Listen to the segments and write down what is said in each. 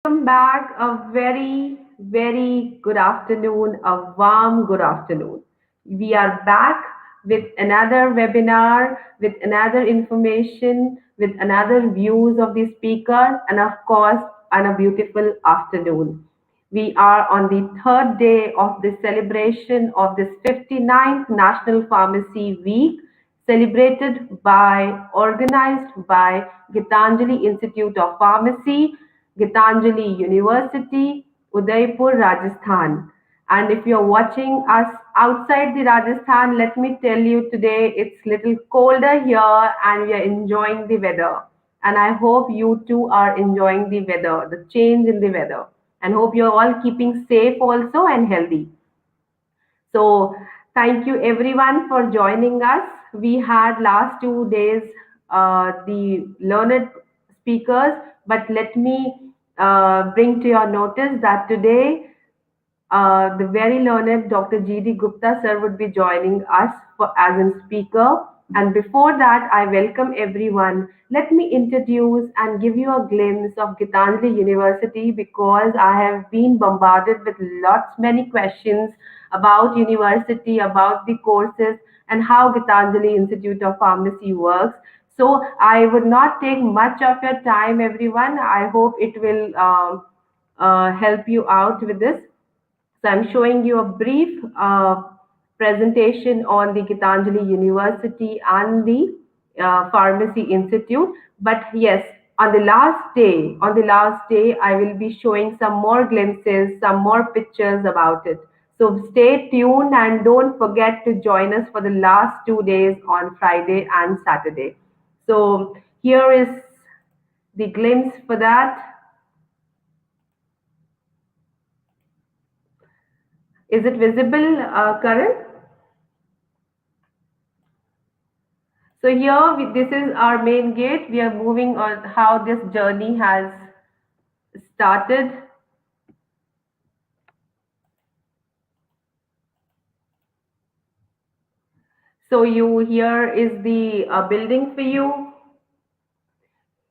Welcome back. A very, very good afternoon, a warm good afternoon. We are back with another webinar, with another information, with another views of the speaker, and of course, on a beautiful afternoon. We are on the third day of the celebration of this 59th National Pharmacy Week, celebrated by, organized by Geetanjali Institute of Pharmacy, Geetanjali University, Udaipur, Rajasthan. And if you're watching us outside the Rajasthan, let me tell you today it's little colder here and we are enjoying the weather. And I hope you too are enjoying the weather, the change in the weather. And hope you're all keeping safe also and healthy. So thank you everyone for joining us. We had last 2 days the learned speakers, but let me bring to your notice that today the very learned Dr. G.D. Gupta sir would be joining us as a speaker. And before that, I welcome everyone. Let me introduce and give you a glimpse of Gitanjali University because I have been bombarded with lots many questions about university, about the courses, and how Gitanjali Institute of Pharmacy works. So I would not take much of your time, everyone. I hope it will help you out with this. So I'm showing you a brief presentation on the Gitanjali University and the Pharmacy Institute. But yes, on the last day, I will be showing some more glimpses, some more pictures about it. So stay tuned and don't forget to join us for the last 2 days on Friday and Saturday. So here is the glimpse for that. Is it visible, Karan? So here, this is our main gate. We are moving on how this journey has started. So you here is the building for you.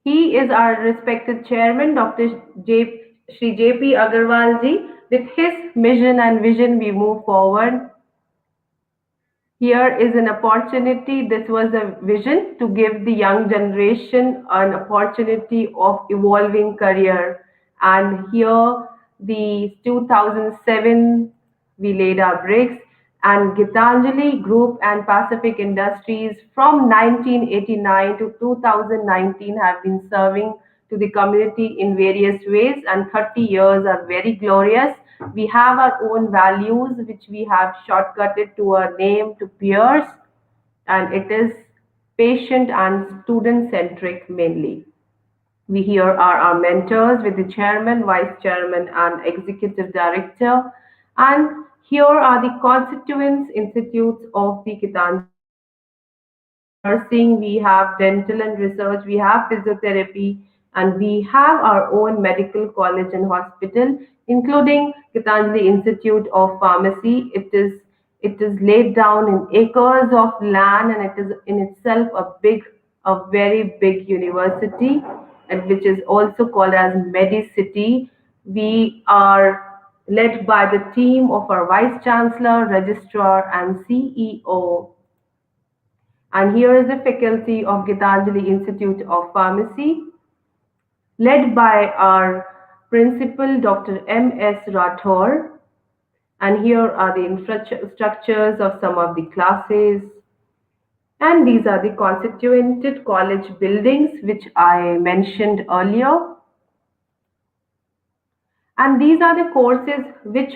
He is our respected chairman, Dr. Shri J.P. Agarwal ji. With his mission and vision, we move forward. Here is an opportunity. This was a vision to give the young generation an opportunity of evolving career. And here, the 2007, we laid our bricks. And Gitanjali Group and Pacific Industries from 1989 to 2019 have been serving to the community in various ways, and 30 years are very glorious. We have our own values, which we have shortcutted to a name to peers, and it is patient and student centric mainly. We here are our mentors with the chairman, vice chairman, and executive director. And here are the constituents institutes of the Gitanjali University. We have nursing, we have dental and research, we have physiotherapy, and we have our own medical college and hospital, including Gitanjali Institute of Pharmacy. It is laid down in acres of land, and it is in itself a very big university, and which is also called as Medicity. We are led by the team of our Vice Chancellor, Registrar, and CEO. And here is the faculty of Gitanjali Institute of Pharmacy, led by our principal, Dr. M.S. Rathore. And here are the infrastructures of some of the classes. And these are the constituted college buildings, which I mentioned earlier. And these are the courses which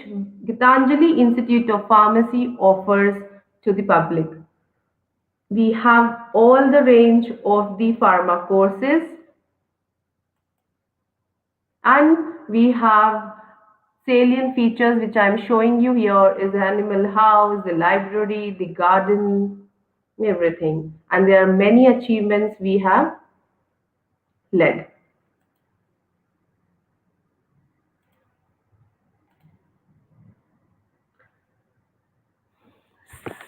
Gitanjali Institute of Pharmacy offers to the public. We have all the range of the pharma courses, and we have salient features which I'm showing you here is the animal house, the library, the garden, everything. And there are many achievements we have led.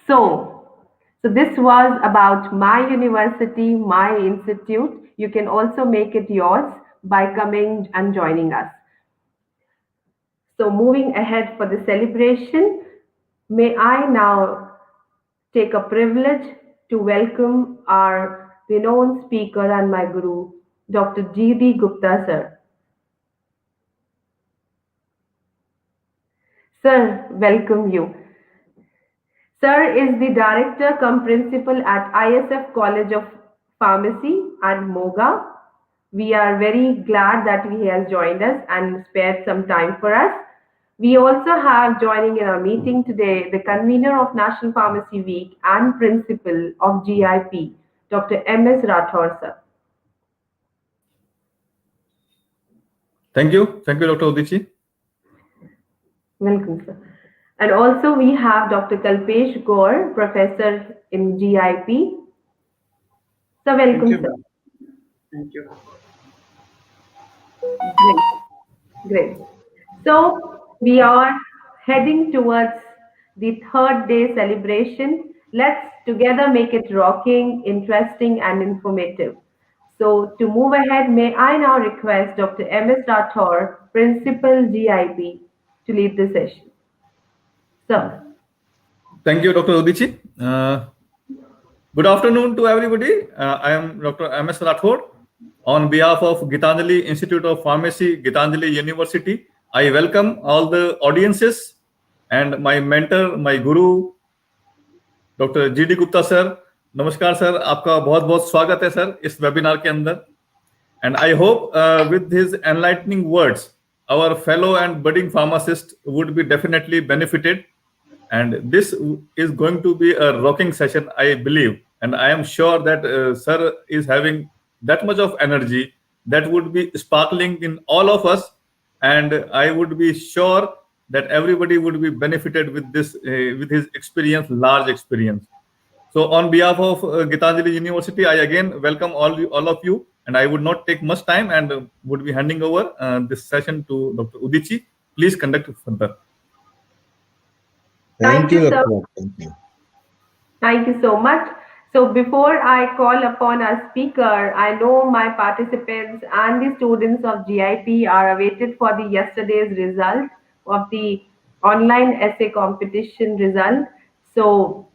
So, so this was about my university, my institute. You can also make it yours by coming and joining us. So, moving ahead for the celebration, may I now take a privilege to welcome our renowned speaker and my guru, Dr. G.D. Gupta, sir. Sir, welcome you. Sir is the director cum principal at ISF College of Pharmacy and Moga. We are very glad that he has joined us and spared some time for us. We also have joining in our meeting today the convener of National Pharmacy Week and principal of GIP, Dr. M.S. Rathore, sir. Thank you. Thank you, Dr. Udichi. Welcome, sir. And also we have Dr. Kalpesh Gaur, professor in GIP. So Thank welcome, you, sir. ma'am. Thank you. Great. Great. So we are heading towards the third day celebration. Let's together make it rocking, interesting, and informative. So to move ahead, may I now request Dr. M.S. Rathore, Principal GIP, to lead the session. Sir. Thank you, Dr. Udichi. Good afternoon to everybody. I am Dr. M.S. Rathore. On behalf of Geetanjali Institute of Pharmacy, Geetanjali University, I welcome all the audiences and my mentor, my guru, doctor GD Gupta sir. नमस्कार sir, आपका बहुत बहुत स्वागत है sir इस webinar के अंदर. And I hope with his enlightening words, our fellow and budding pharmacists would be definitely benefited. And this is going to be a rocking session, I believe. And I am sure that sir is having that much of energy that would be sparkling in all of us. And I would be sure that everybody would be benefited with this, with his experience, large experience. So on behalf of Geetanjali University, I again welcome all of you, and I would not take much time and would be handing over this session to Dr. Udichi. Please conduct further. Thank you, sir. Thank you. Thank you so much. So before I call upon our speaker, I know my participants and the students of GIP are awaited for the yesterday's result of the online essay competition result. So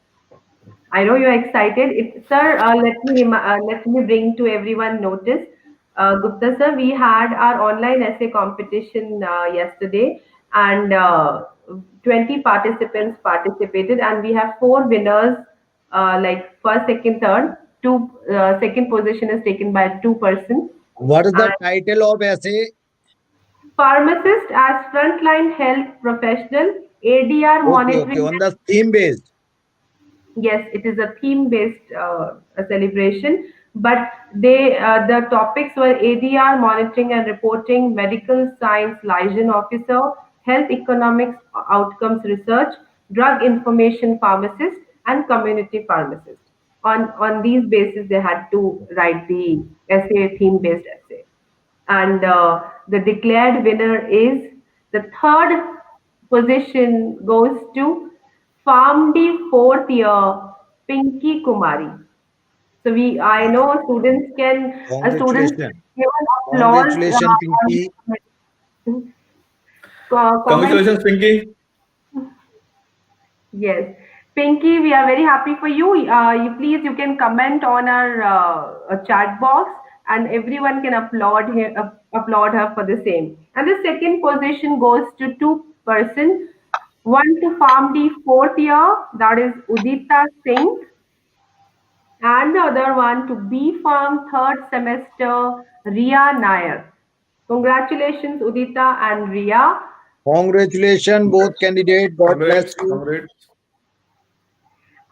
I know you're excited. Sir, let me bring to everyone notice. Gupta sir, we had our online essay competition yesterday, and 20 participants participated, and we have four winners, like first, second, third. Two second position is taken by two persons. What is the And title of essay? pharmacist as frontline health professional, ADR Okay. monitoring. On the theme based. Yes, it is a theme-based celebration, but the topics were ADR monitoring and reporting, medical science liaison officer, health economics outcomes research, drug information pharmacist, and community pharmacist. On these bases, they had to write the essay, theme-based essay, and the declared winner is the third position goes to PharmD fourth year Pinky Kumari. So I know students can students Congratulations. give an applause Congratulations, Pinky. on comment. Congratulations, Pinky. Yes, Pinky, we are very happy for you. You can comment on our chat box, and everyone can applaud her for the same. And the second position goes to two person, one to Farm D fourth year, that is Udita Singh, and the other one to B Farm third semester, Ria Nair. Congratulations, Udita and Ria. Congratulations, both candidates. God bless Congrats, you. congrats.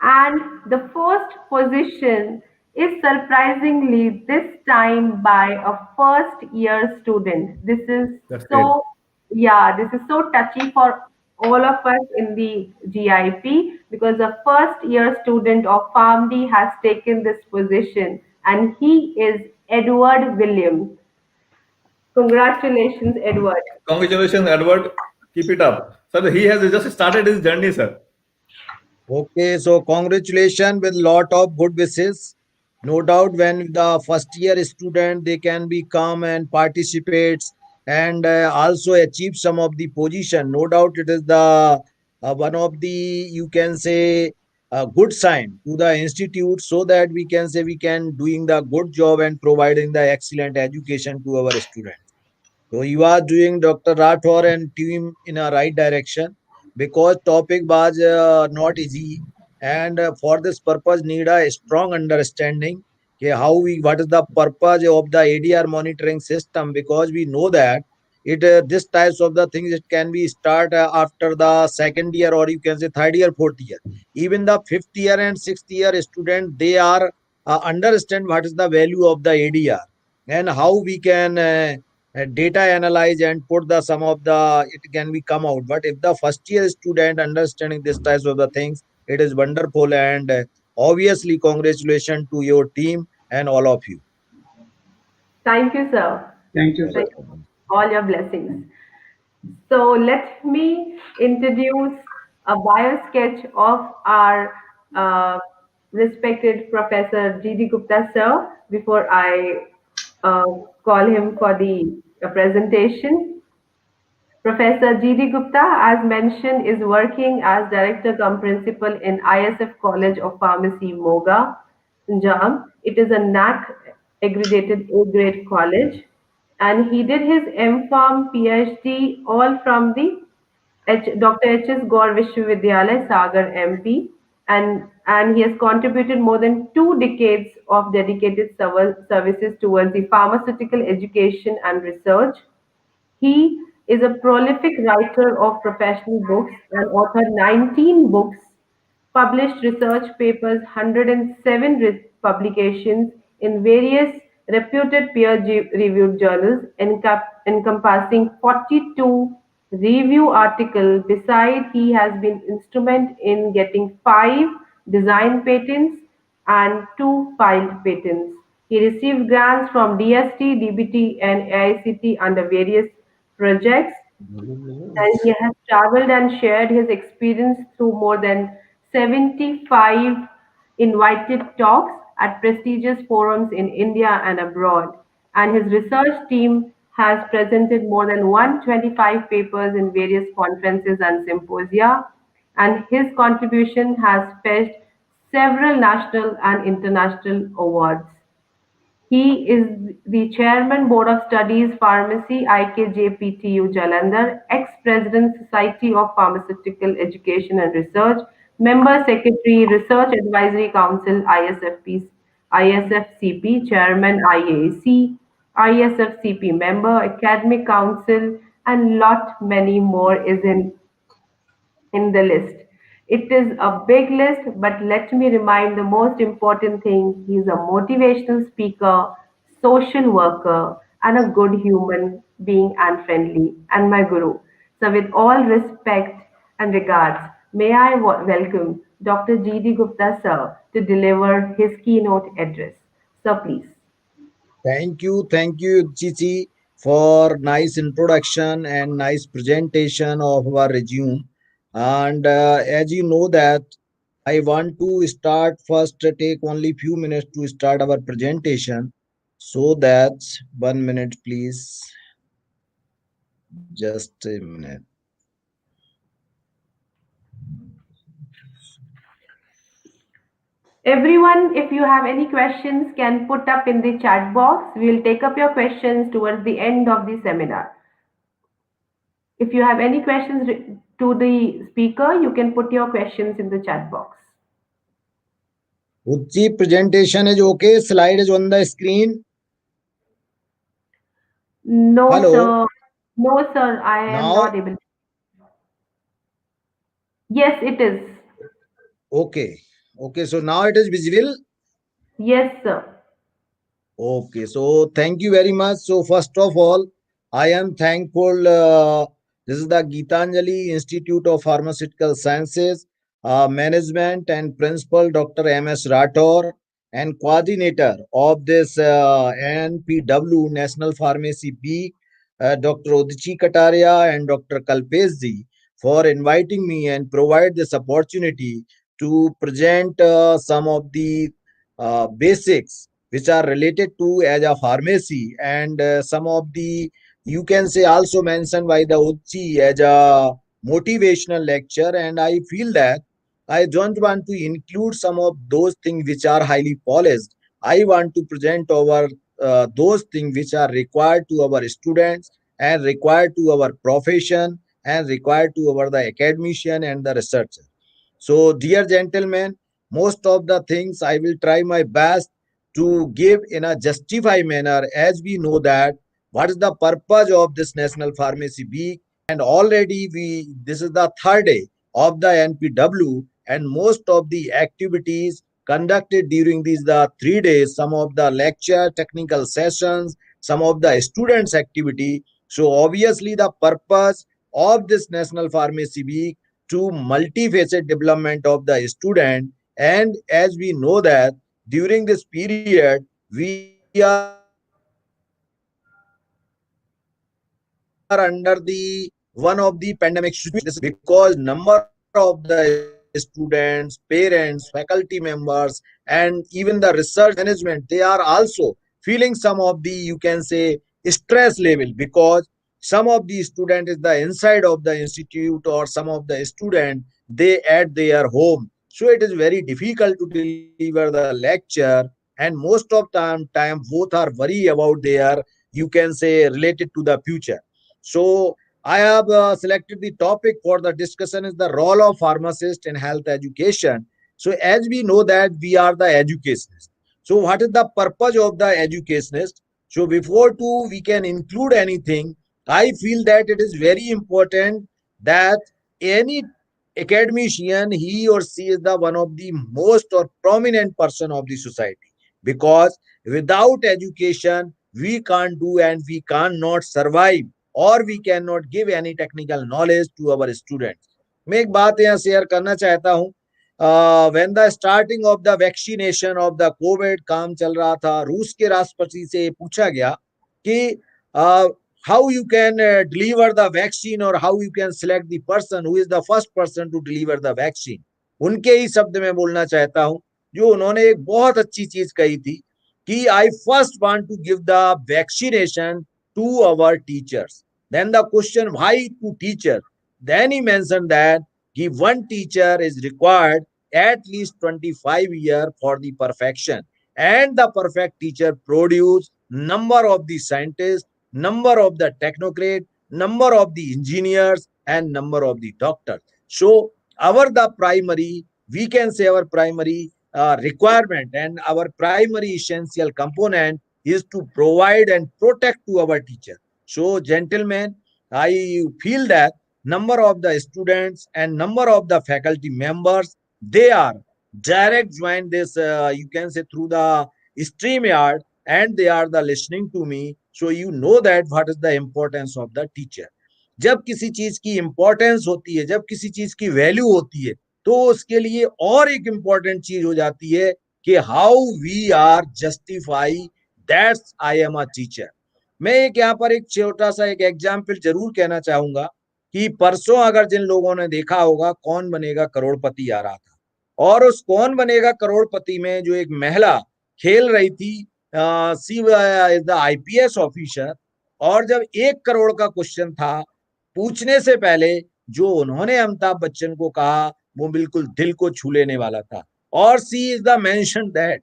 And the first position is surprisingly this time by a first year student. This is That's great. so, yeah, this is so touchy for all of us in the GIP because a first year student of PharmD has taken this position and he is Edward Williams. Congratulations, Edward. Congratulations, Edward. Keep it up. Sir, he has just started his journey, sir. Okay, so congratulations with lot of good wishes. No doubt when the first year student, they can be come and participates and also achieve some of the position. No doubt it is the one of the, you can say, a good sign to the institute, so that we can say we can doing the good job and providing the excellent education to our students. So you are doing, Dr. Rathore and team, in a right direction, because topic was not easy, and for this purpose need a strong understanding, okay, how we, what is the purpose of the ADR monitoring system, because we know that it this types of the things, it can be start after the second year, or you can say third year, fourth year, even the fifth year and sixth year student, they are understand what is the value of the ADR, and how we can data analyze and put the some of the, it can be come out. But if the first year student understanding this types of the things, it is wonderful, and obviously congratulations to your team and all of you. Thank you, sir. Thank you, Thank sir. you for all your blessings. So let me introduce a bio sketch of our uh, respected Professor G.D. Gupta, sir, before I uh, call him for the presentation. Professor G.D. Gupta, as mentioned, is working as Director cum Principal in ISF College of Pharmacy, Moga, Punjab. It is a NAC accredited A-grade college, and he did his M.Pharm PhD all from the Dr. H.S. Gaur Vishwavidyalaya, Sagar, MP, and he has contributed more than 2 decades of dedicated services towards the pharmaceutical education and research. He is a prolific writer of professional books and authored 19 books, published research papers, 107 publications in various reputed peer-reviewed journals, encompassing 42 review articles. Besides, he has been instrumental in getting 5 design patents and 2 filed patents. He received grants from DST, DBT, and AICT under various projects, and he has traveled and shared his experience through more than 75 invited talks at prestigious forums in India and abroad. And his research team has presented more than 125 papers in various conferences and symposia, and his contribution has fetched several national and international awards. He is the Chairman Board of Studies Pharmacy IKJPTU Jalandhar, ex-President Society of Pharmaceutical Education and Research, Member Secretary Research Advisory Council ISFCP, Chairman IAC, ISFCP member, Academic Council, and lot many more is in the list. It is a big list, but let me remind the most important thing: he's a motivational speaker, social worker, and a good human being and friendly, and my guru. So, with all respect and regards, may I welcome Dr. G.D. Gupta, sir, to deliver his keynote address. Sir, please. Thank you, Chichi, for nice introduction and nice presentation of our resume. And as you know that I want to start first, take only few minutes to start our presentation. So that, 1 minute, please. Just a minute. Everyone, if you have any questions, can put up in the chat box. We'll take up your questions towards the end of the seminar. If you have any questions to the speaker, you can put your questions in the chat box. Uchi, presentation is okay. Slide is on the screen. No, Hello. sir. No, sir. I am Now, not able. Yes, it is. okay. Okay. So now it is visible. Yes, sir. Okay, so thank you very much. So first of all, I am thankful. This is the Geetanjali Institute of Pharmaceutical Sciences, management and principal Dr. M.S. Rathore, and coordinator of this NPW National Pharmacy B, Dr. Udichi Kataria and Dr. Kalpesji, for inviting me and provide this opportunity to present some of the basics which are related to as a pharmacy, and some of the you can say also mentioned by the Uchi as a motivational lecture, and I feel that I don't want to include some of those things which are highly polished. I want to present over those things which are required to our students and required to our profession and required to our the academician and the researcher. So, dear gentlemen, most of the things I will try my best to give in a justified manner, as we know that what is the purpose of this National Pharmacy Week. And already we this is the third day of the NPW, and most of the activities conducted during these the 3 days, some of the lecture technical sessions, some of the students activity. So obviously the purpose of this National Pharmacy Week to multifaceted development of the student. And as we know that during this period we are under the one of the pandemic situation, because number of the students, parents, faculty members, and even the research management, they are also feeling some of the, you can say, stress level, because some of the student is the inside of the institute, or some of the student they at their home, so it is very difficult to deliver the lecture. And most of time both are worry about their, you can say, related to the future. So I have selected the topic for the discussion is the role of pharmacist in health education. So as we know that we are the educationists, so what is the purpose of the educationist? So before to we can include anything, I feel that it is very important that any academician, he or she is the one of the most or prominent person of the society, because without education we can't do and we cannot survive, or we cannot give any technical knowledge to our students. मैं एक बात यहाँ share करना चाहता हूँ. When the starting of the vaccination of the COVID काम चल रहा था, रूस के राष्ट्रपति से पूछा गया कि how you can deliver the vaccine, or how you can select the person who is the first person to deliver the vaccine. उनके ही शब्द में बोलना चाहता हूं, जो उन्होंने एक बहुत अच्छी चीज कही थी कि I first want to give the vaccination to our teachers. Then the question, why to teachers? Then he mentioned that one teacher is required at least 25 years for the perfection, and the perfect teacher produce number of the scientists, number of the technocrat, number of the engineers, and number of the doctors. So our the primary, we can say our primary requirement and our primary essential component is to provide and protect to our teacher. So gentlemen, I feel that number of the students and number of the faculty members, they are direct join this, you can say, through the stream yard, and they are the listening to me. So you know that what is the importance of the teacher. जब किसी चीज की importance होती है, जब किसी चीज की वैल्यू होती है, तो उसके लिए और एक इंपॉर्टेंट चीज हो जाती है कि how we are justify that's I am a teacher. मैं एक यहाँ पर एक छोटा सा एक एग्जाम्पल जरूर कहना चाहूंगा कि परसों अगर जिन लोगों ने देखा होगा कौन बनेगा करोड़पति आ रहा था, और उस कौन बनेगा करोड़पति में जो एक महिला खेल रही थी, सी इज द आईपीएस ऑफिसर, और जब 1 करोड़ का क्वेश्चन था, पूछने से पहले जो उन्होंने अमिताभ बच्चन को कहा वो बिल्कुल दिल को छू लेने वाला था. और सी इज द मेंशन दैट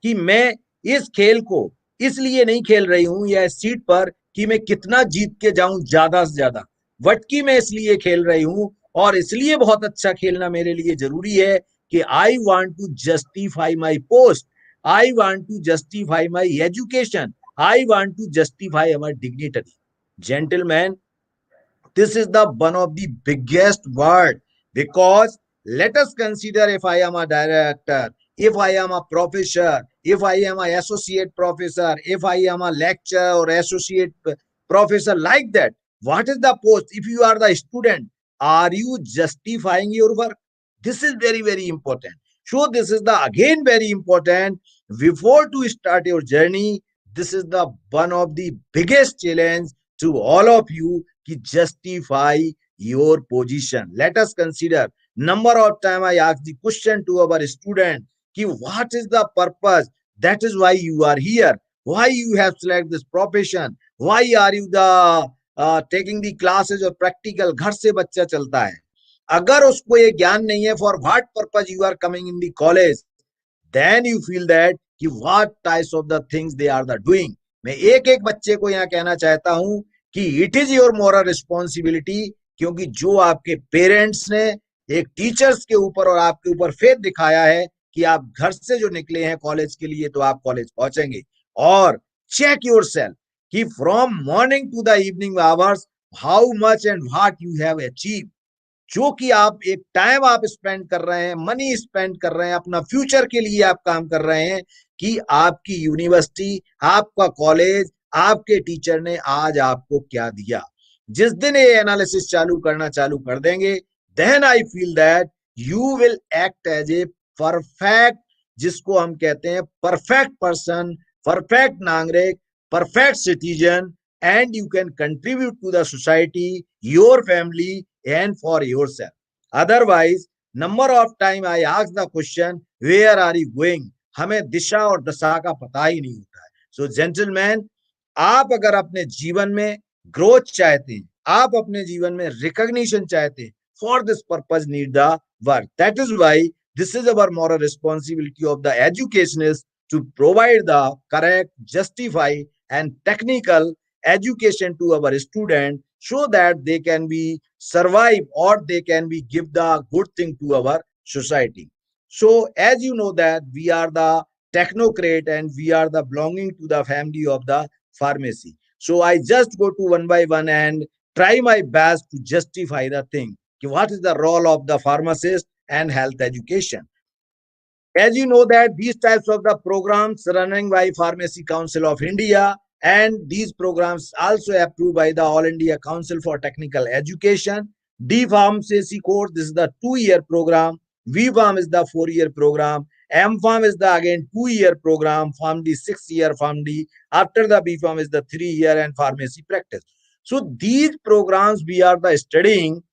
कि मैं इस खेल को इसलिए नहीं खेल रही हूं या इस सीट पर कि मैं कितना जीत के जाऊं ज्यादा से ज्यादा, वटकी मैं इसलिए खेल रही हूं, और इसलिए बहुत अच्छा खेलना मेरे लिए जरूरी है कि I want to justify my post, I want to justify my education, I want to justify our dignitary. Gentlemen, this is the one of the biggest word, because let us consider, if I am a director, if I am a professor, if I am an associate professor, if I am a lecturer or associate professor, like that, what is the post? If you are the student, are you justifying your work? This is very, very important. So this is the again very important. Before to start your journey, this is the one of the biggest challenge to all of you to justify your position. Let us consider number of time I ask the question to our student ki what is the purpose, that is why you are here, why you have selected this profession, why are you the taking the classes और practical घर से बच्चा चलता है। अगर उसको ये ज्ञान नहीं है for what purpose you are coming in the college, then you feel that कि what types of the things they are the doing। मैं एक एक बच्चे को यहाँ कहना चाहता हूं कि it is your moral responsibility, क्योंकि जो आपके पेरेंट्स ने एक टीचर्स के ऊपर और आपके ऊपर फेथ दिखाया है कि आप घर से जो निकले हैं कॉलेज के लिए, तो आप कॉलेज पहुंचेंगे। और चेक योर सेल्फ कि from morning to the evening hours how much and what you have achieve. जो कि आप एक टाइम आप स्पेंड कर रहे हैं, मनी स्पेंड कर रहे हैं, अपना फ्यूचर के लिए आप काम कर रहे हैं, कि आपकी यूनिवर्सिटी, आपका कॉलेज, आपके टीचर ने आज आपको क्या दिया। जिस दिन ये एनालिसिस चालू करना चालू कर देंगे, then I feel that you will act as a perfect, जिसको हम कहते हैं परफेक्ट पर्सन, परफेक्ट नागरिक, perfect citizen, and you can contribute to the society, your family, and for yourself। Otherwise, number of time I ask the question, where are you going? हमें दिशा और दशा का पता ही नहीं होता है। सो जेंटलमैन, आप अगर अपने जीवन में ग्रोथ चाहते हैं, आप अपने जीवन में रिकॉग्निशन चाहते हैं, for this purpose need the work. That is why this is our moral responsibility of the educationists to provide the correct, justify, and technical education to our students, so that they can be survive or they can be give the good thing to our society। So as you know that we are the technocrat and we are the belonging to the family of the pharmacy, so I just go to one by one and try my best to justify the thing, what is the role of the pharmacist and health education। As you know that these types of the programs running by Pharmacy Council of India, and these programs also approved by the All India Council for Technical Education। D Pharmacy course, this is the 2-year program. V Pharm is the 4-year program. M Pharm is the again 2-year program. Pharm D 6-year. Pharm D after the B Pharm is the 3-year and pharmacy practice। So these programs we are the studying.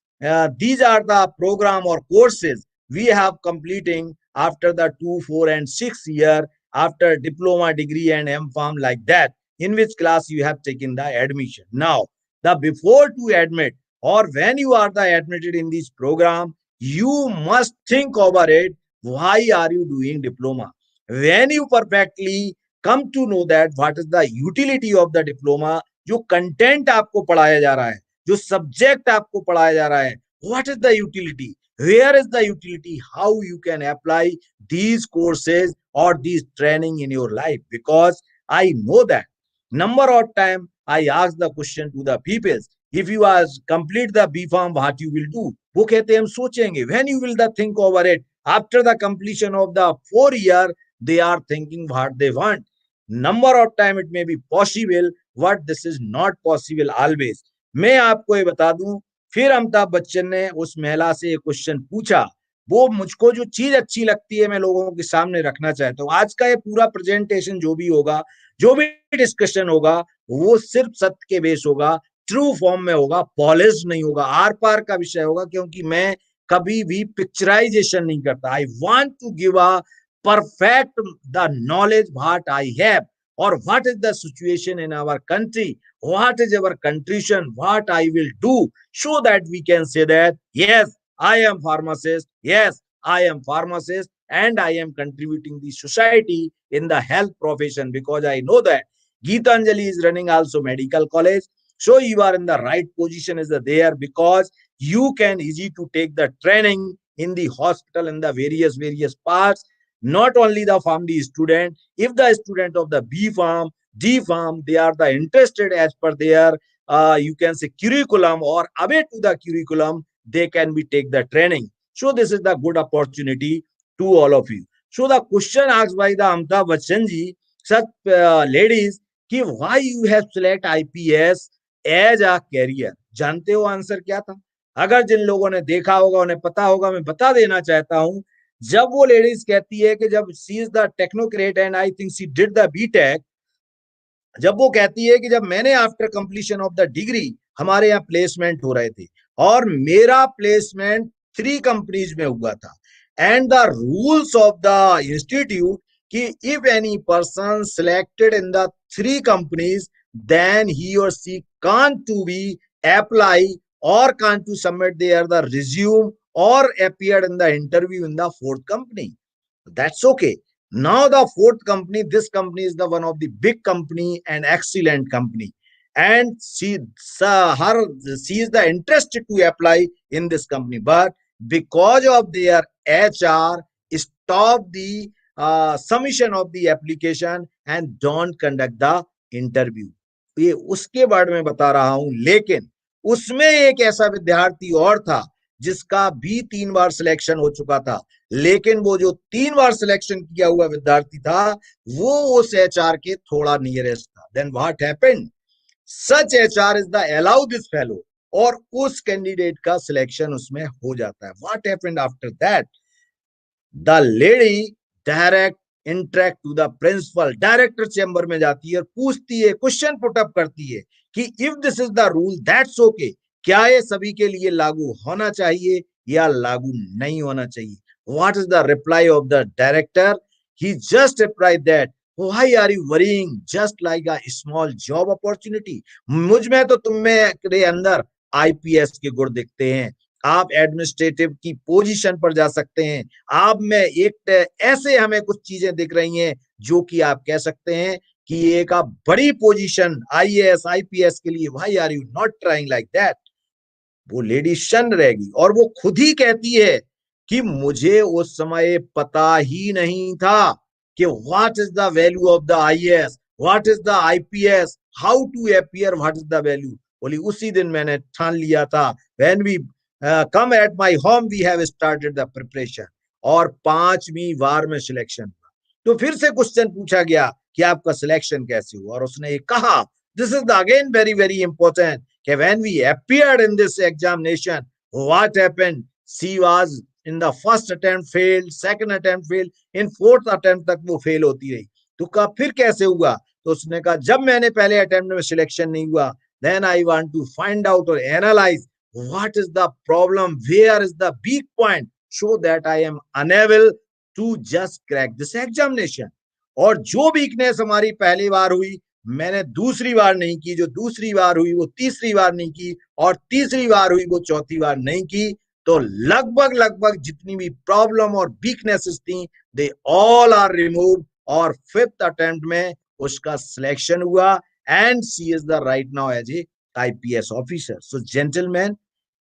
These are the program or courses we have completing after the 2, 4, and 6 year after diploma, degree, and M.Pharm, like that, in which class you have taken the admission. Now, the before to admit or when you are the admitted in this program, you must think over it. Why are you doing diploma? When you perfectly come to know that what is the utility of the diploma, जो content आपको पढ़ाया जा रहा है, जो subject आपको पढ़ाया जा रहा है, what is the utility? Where is the utility? How you can apply these courses or these training in your life? Because I know that number of time I ask the question to the people, if you are complete the B Pharm, what you will do? वो कहते हैं हम सोचेंगे। When you will the think over it after the completion of the 4 year, they are thinking what they want। number of time it may be possible, but this is not possible always। मैं आपको ये बता दूं, फिर अमिताभ बच्चन ने उस महिला से एक क्वेश्चन पूछा। वो मुझको जो चीज अच्छी लगती है मैं लोगों के सामने रखना चाहता हूँ। आज का ये पूरा प्रेजेंटेशन जो भी होगा, जो भी डिस्कशन होगा, वो सिर्फ सत्य के बेस होगा, ट्रू फॉर्म में होगा, पॉलिश नहीं होगा, आर पार का विषय होगा, क्योंकि मैं कभी भी पिक्चराइजेशन नहीं करता। I want to give a perfect the knowledge what I have or what is the situation in our country, what is our contribution, what I will do, so that we can say that yes, I am pharmacist, yes, I am pharmacist, and I am contributing the society in the health profession, because I know that Geetanjali is running also medical college, so you are in the right position is there, because you can easy to take the training in the hospital in the various parts, not only the pharmacy student, if the student of the B Pharm, D Pharm, they are the interested as per their you can say curriculum or away to the curriculum, they can be take the training। So this is the good opportunity to all of you। So the question asked by the Amitabh Bachchan ji, such ladies, कि why you have select IPS as a career? जानते हो answer क्या था? अगर जिन लोगों ने देखा होगा उन्हें पता होगा, मैं बता देना चाहता हूं। जब वो लेडीज कहती है कि जब she is the technocrat and I think she did the BTech, जब वो कहती है कि जब मैंने after completion of the degree, हमारे यहाँ प्लेसमेंट हो रहे थे और मेरा प्लेसमेंट 3 कंपनीज में हुआ था, and the rules of the institute कि if any person selected in the 3 companies then he or she can't to be apply or can't to submit their the resume or appeared in the interview in the fourth company. That's okay. Now the fourth company, this company is the one of the big company and excellent company, and she is the interested to apply in this company, but because of their HR stop the submission of the application and don't conduct the interview. ये उसके बारे में बता रहा हूं, लेकिन उसमें एक ऐसा विद्यार्थी और था जिसका भी 3 बार सिलेक्शन हो चुका था, लेकिन वो जो 3 बार सिलेक्शन किया हुआ विद्यार्थी था वो उस एचआर के थोड़ा नियरेस्ट था. Then what happened, such HR is the allow this fellow, और उस कैंडिडेट का सिलेक्शन उसमें हो जाता है. What happened after that, the lady direct interact to the principal, director chamber में जाती है और पूछती है, क्वेश्चन पुटअप करती है कि if this is the rule that's okay, क्या ये सभी के लिए लागू होना चाहिए या लागू नहीं होना चाहिए. What is the reply off the director, he just reply that why are you worrying, just like a small job opportunity. मुझ में तो तुम में के अंदर आईपीएस के गुण दिखते हैं, आप एडमिनिस्ट्रेटिव की पोजीशन पर जा सकते हैं, आप में एक ऐसे हमें कुछ चीजें दिख रही हैं जो कि आप कह सकते हैं कि एक आप बड़ी पोजीशन आईएएस आईपीएस के लिए, why are you not trying like that. वो लेडी शन रहेगी और वो खुद ही कहती है कि मुझे उस समय पता ही नहीं था कि what is the value of the IAS, what is the IPS, how to appear, what is the value. बोली उसी दिन मैंने ठान लिया था, when we come at my home we have started the preparation. और 5वीं बार में सिलेक्शन हुआ. तो फिर से क्वेश्चन पूछा गया कि आपका सिलेक्शन कैसे हुआ, और उसने ये कहा, this is the again very very important, कि when we appeared in this examination, what happened, she was in the first attempt failed, second attempt failed, in fourth attempt तक वो फेल होती रही. तो कहा फिर कैसे हुआ, तो उसने कहा जब मैंने पहले अटेम्प्ट में सिलेक्शन नहीं हुआ, then I want to find out or analyze what is the problem, where is the weak point, so that I am unable to just crack this examination. और जो वीकनेस हमारी पहली बार हुई मैंने दूसरी बार नहीं की, जो दूसरी बार हुई वो तीसरी बार नहीं की, और तीसरी बार हुई वो चौथी बार नहीं की. तो लगभग लगभग जितनी भी प्रॉब्लम और वीकनेसेस थी दे ऑल आर रिमूव, और 5th अटेम्प्ट में उसका सिलेक्शन हुआ, and she is the right now as a IPS officer. So gentleman,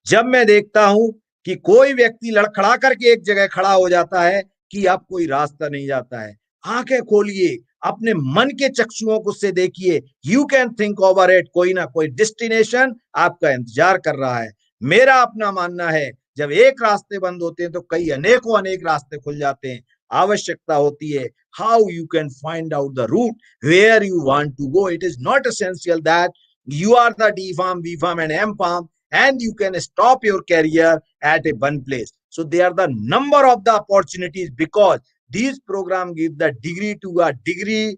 जब मैं देखता हूं कि कोई व्यक्ति लड़खड़ा करके एक जगह खड़ा हो जाता है कि अब कोई रास्ता नहीं जाता है, आंखें खोलिए, अपने मन के चक्षुओं को से देखिए, you can think over it, कोई ना कोई डेस्टिनेशन आपका इंतजार कर रहा है. मेरा अपना मानना है जब एक रास्ते बंद होते हैं तो कई अनेकों अनेक रास्ते खुल जाते हैं. आवश्यकता होती है how you can find out the route where you want to go. It is not essential that you are the D farm, B farm, and M farm, and you can stop your career at a one place. So they are the number of the opportunities, because these programs give the degree to a degree,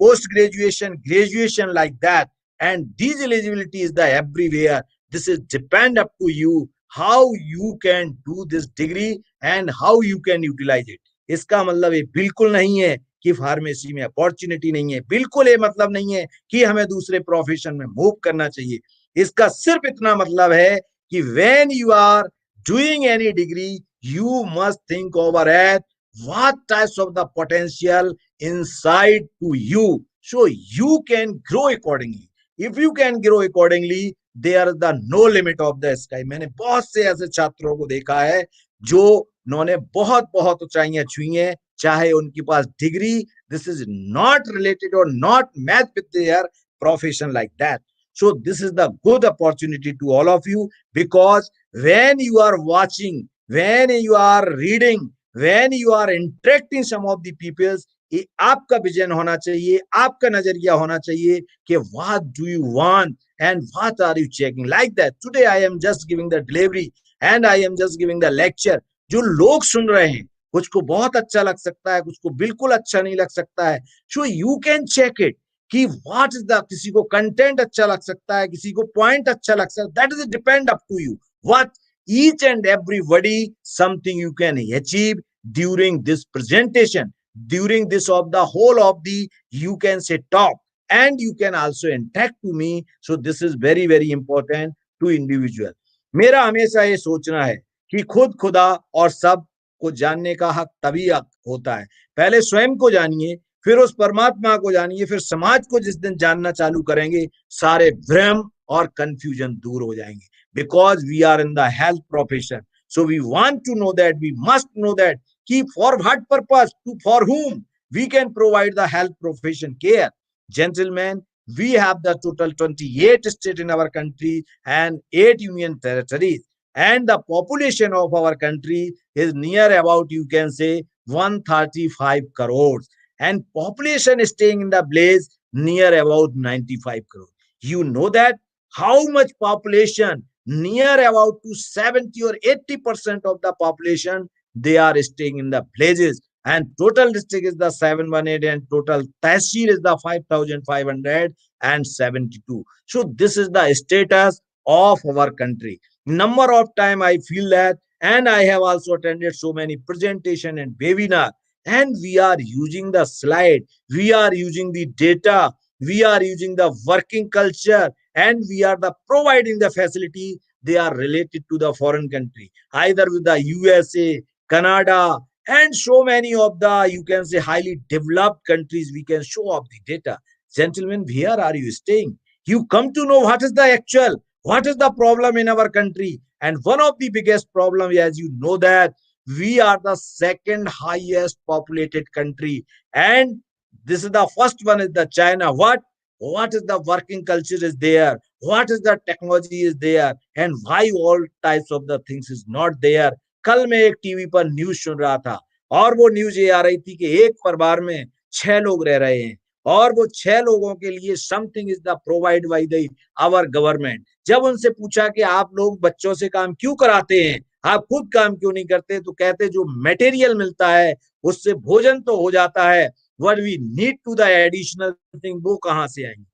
post graduation, graduation, like that, and these eligibility is the everywhere. This is depend up to you how you can do this degree and how you can utilize it. इसका मतलब ये बिल्कुल नहीं है कि pharmacy में opportunity नहीं है, बिल्कुल ये मतलब नहीं है कि हमें दूसरे प्रोफेशन में मूव करना चाहिए. इसका सिर्फ इतना मतलब है कि when you are doing any degree you must think over at what types of the potential inside to you, so you can grow accordingly. If you can grow accordingly, there is the no limit of the sky. मैंने बहुत से ऐसे छात्रों को देखा है जो उन्होंने बहुत बहुत ऊंचाइयां छुई हैं, चाहे उनके पास degree, this is not related और not match with their profession like that. So this is the good opportunity to all of you, because when you are watching, when you are reading, when you are interacting some of the peoples, ये आपका vision होना चाहिए, आपका नजरिया होना चाहिए कि what do you want and what are you checking, like that. Today I am just giving the delivery and I am just giving the lecture. जो लोग सुन रहे हैं कुछ को बहुत अच्छा लग सकता है, कुछ को बिल्कुल अच्छा नहीं लग सकता है. So you can check it कि व्हाट इज द, किसी को कंटेंट अच्छा लग सकता है, किसी को पॉइंट अच्छा लग सकता है, that is depend up to you. What each and everybody something you can achieve during this presentation, during this of the whole of the, you can say, talk, and you can also interact to me. So this is very very important to individual. मेरा हमेशा ये सोचना है कि खुद खुदा और सब को जानने का हक तभी होता है, पहले स्वयं को जानिए, फिर उस परमात्मा को जानिए, फिर समाज को जिस दिन जानना चालू करेंगे, सारे भ्रम और कंफ्यूजन दूर हो जाएंगे. Because we are in the health profession, so we want to know that, we must know that कि for what purpose, to for whom we can provide the health profession care. Gentlemen, we have the total 28 states in our country and 8 union territories, and the population of our country is near about, you can say, 135 crores, and population is staying in the place near about 95 crores. You know that how much population, near about to 70 or 80% of the population, they are staying in the villages, and total district is the 718 and total tehsil is the 5572. So this is the status of our country. Number of time I feel that, and I have also attended so many presentation and webinar, and we are using the slide, we are using the data, we are using the working culture, and we are the providing the facility. They are related to the foreign country, either with the USA, Canada, and so many of the, you can say, highly developed countries. We can show up the data. Gentlemen, where are you staying? You come to know what is the actual, what is the problem in our country. And one of the biggest problem, as you know, that we are the second highest populated country, and this is the first one is the China. What is the working culture is there, what is the technology is there, and why all types of the things is not there. कल मैं एक TV पर news सुन रहा था, और वो news ये आ रही थी कि एक परिवार में 6 लोग रह रहे हैं, और वो 6 लोगों के लिए something is the provide by the our government. जब उनसे पूछा कि आप लोग बच्चों से काम क्यों कराते हैं, आप खुद काम क्यों नहीं करते, तो कहते जो मटेरियल मिलता है उससे भोजन तो हो जाता है, what we need to the additional thing, वो कहां से आएंगे.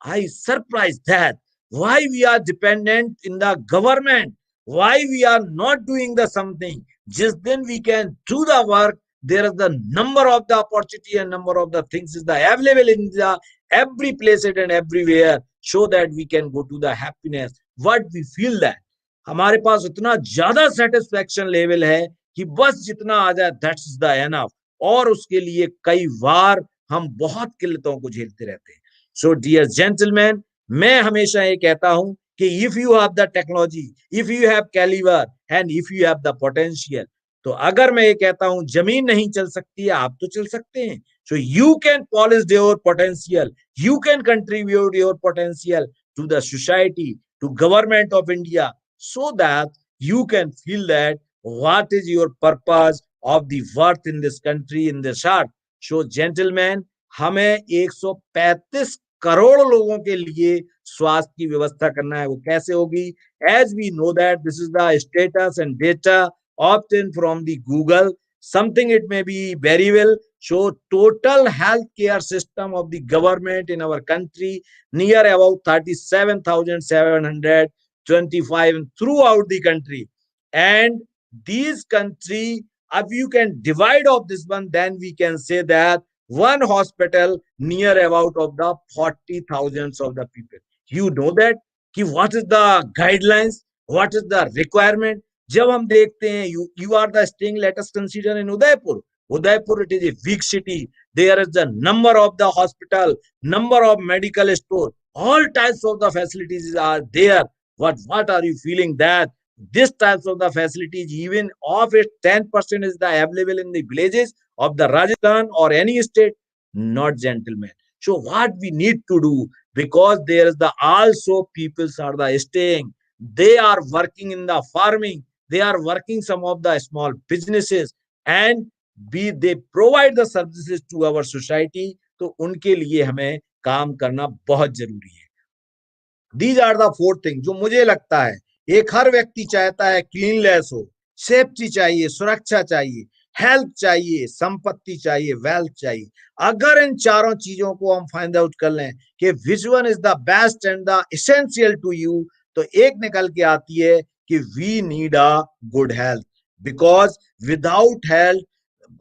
I surprised that why we are dependent in the government, why we are not doing the something. Just then we can do the work. There is the number of the opportunity and number of the things is the available in the every place and everywhere, so that we can go to the happiness. What we feel that हमारे पास उतना ज्यादा satisfaction level है कि बस जितना आ जाए that's the enough, और उसके लिए कई बार हम बहुत किल्लतों को झेलते रहते हैं. सो डियर जेंटलमैन, मैं हमेशा ये कहता हूं कि if you have the technology, if you have Caliber, and if you have the potential, तो अगर मैं ये कहता हूं जमीन नहीं चल सकती है, आप तो चल सकते हैं. So you can polish your potential, you can contribute your potential to the society, to government of India, so that you can feel that what is your purpose of the worth in this country, in this earth. So gentlemen, हमें 135 करोड़ लोगों के लिए स्वास्थ्य की व्यवस्था करना है. वो कैसे होगी? As we know that this is the status and data obtained from the Google, something it may be very well. So total health care system of the government in our country near about 37,725 throughout the country. And these country, if you can divide of this one, then we can say that one hospital near about of the 40,000 of the people. You know that कि what is the guidelines, what is the requirement. जब हम देखते हैं, you are the staying, let us consider in Udaipur. Udaipur, it is a big city. There is the number of the hospital, number of medical store, all types of the facilities are there. What are you feeling that this types of the facilities, even of it 10% is the available in the villages of the Rajasthan or any state? Not, gentlemen. So what we need to do, because there is the also peoples are the staying, they are working in the farming, they are working some of the small businesses, and they provide the services to our society. तो उनके लिए हमें काम करना बहुत जरूरी है. These are the 4 thing जो मुझे लगता है एक हर व्यक्ति चाहता है. क्लीननेस हो, सेफ्टी चाहिए, सुरक्षा चाहिए, हेल्थ चाहिए, संपत्ति चाहिए, वेल्थ चाहिए. अगर इन चारों चीजों को हम फाइंड आउट कर लें कि which one is the best and the essential to you, तो एक निकल के आती है कि we need a good health. Because without health,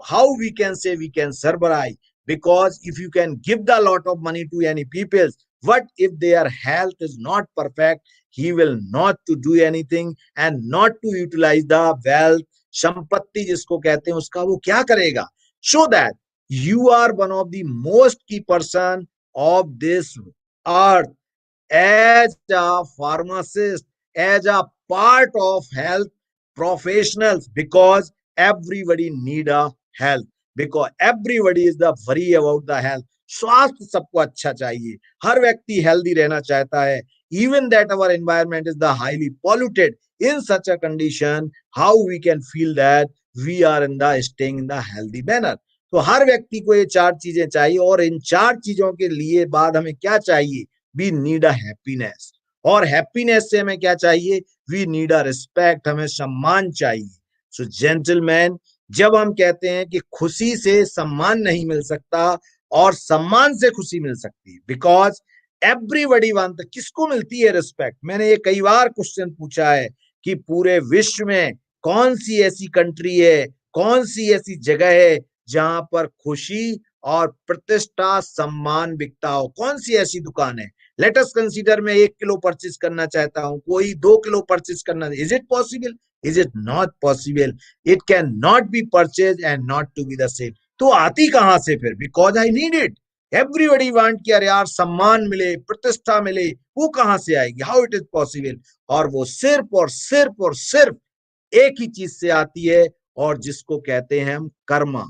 how we can say we can survive? because if you can give the lot of money to any people, what if their health is not perfect? He will not to do anything and not to utilize the wealth, संपत्ति जिसको कहते हैं उसका वो क्या करेगा? So that you are one of the most key person of this earth as a pharmacist, as a part of health professionals, because everybody need a health, because everybody is the worry about the health. स्वास्थ्य सबको अच्छा चाहिए, हर व्यक्ति healthy रहना चाहता है. Even that our environment is the highly polluted, in such a condition how we can feel that we are in the staying in the healthy manner. तो हर व्यक्ति को ये चार चीजें चाहिए, और इन चार चीजों के लिए बाद हमें क्या चाहिए? वी नीड अ हैप्पीनेस, और हैप्पीनेस से हमें क्या चाहिए? वी नीड अ रिस्पेक्ट, हमें सम्मान चाहिए. सो जेंटलमैन, जब हम कहते हैं कि खुशी से सम्मान नहीं मिल सकता और सम्मान से खुशी मिल सकती है, बिकॉज एवरीबडी वांट, किसको मिलती है रिस्पेक्ट? मैंने ये कई बार क्वेश्चन पूछा है कि पूरे विश्व में कौन सी ऐसी कंट्री है, कौन सी ऐसी जगह है जहां पर खुशी और प्रतिष्ठा सम्मान बिकता हो? कौन सी ऐसी दुकान है? लेट अस कंसीडर, मैं 1 किलो परचेज करना चाहता हूं, कोई 2 किलो परचेज करना, is it possible? Is it not possible. It can not be purchase and not to be the same. तो आती कहां से फिर? Because I need it. Everybody want कि अरे यार सम्मान मिले, प्रतिष्ठा मिले, वो कहां से आएगी? How it is possible? और वो सिर्फ और सिर्फ और सिर्फ एक ही चीज से आती है, और जिसको कहते हैं हम karma.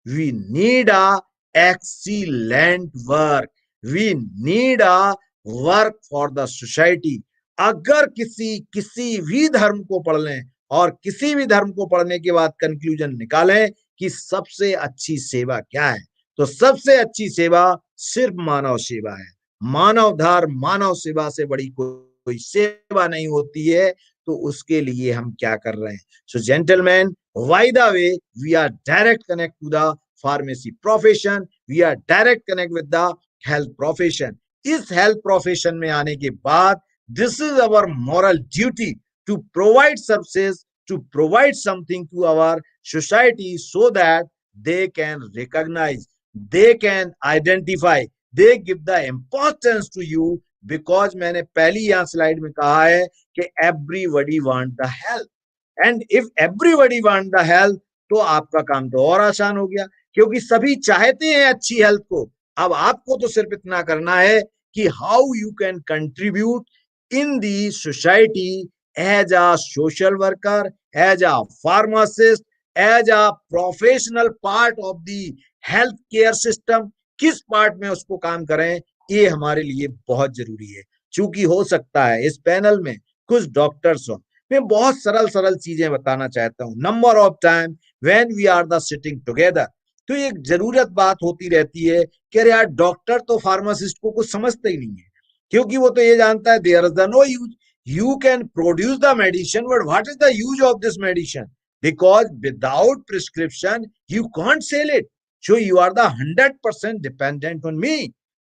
We need a excellent work, we need a work for the society. अगर किसी भी धर्म को पढ़ लें और किसी भी धर्म को पढ़ने के बाद कंक्लूजन निकालें कि सबसे अच्छी सेवा क्या है, तो सबसे अच्छी सेवा सिर्फ मानव सेवा है. मानव धर्म, मानव सेवा से बड़ी कोई सेवा नहीं होती है. तो उसके लिए हम क्या कर रहे हैं? So gentleman, by the way, we are direct connect to the pharmacy profession, we are direct connect with the health profession. इस हेल्थ प्रोफेशन में आने के बाद this is our moral duty to provide services, to provide something to our society so that they can recognize, they can identify, they give the importance to you. because मैंने पहली यहाँ slide में कहा है कि everybody want the health, and if everybody want the health, तो आपका काम तो और आसान हो गया, क्योंकि सभी चाहते हैं अच्छी हेल्थ को. अब आपको तो सिर्फ इतना करना है कि how you can contribute in the society as a social worker, as a pharmacist, as a professional part of the healthcare system. किस पार्ट में उसको काम करें, ये हमारे लिए बहुत जरूरी है. चूंकि हो सकता है इस पैनल में कुछ डॉक्टर्स हो, मैं बहुत सरल सरल चीजें बताना चाहता हूँ. Number of time when we are the sitting together, तो ये जरूरत बात होती रहती है कि अरे यार डॉक्टर तो फार्मासिस्ट को कुछ समझते ही नहीं है, क्योंकि वो तो ये जानता है there is the no use. You can produce the medicine, but what is the use of this medicine? Because without prescription, you can't sell it. So you are the 100% dependent on me.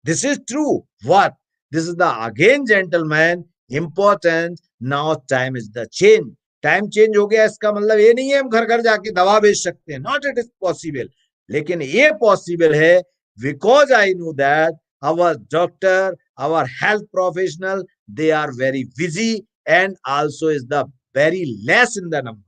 This is true. What? This is the again, gentlemen, important. Now time is the change. Time change हो गया, इसका मतलब ये नहीं है हम घर घर जाके दवा बेच सकते हैं. Not it is possible. लेकिन ये possible है because I know that our doctor, our health professional, they are very busy and also is the very less in the number.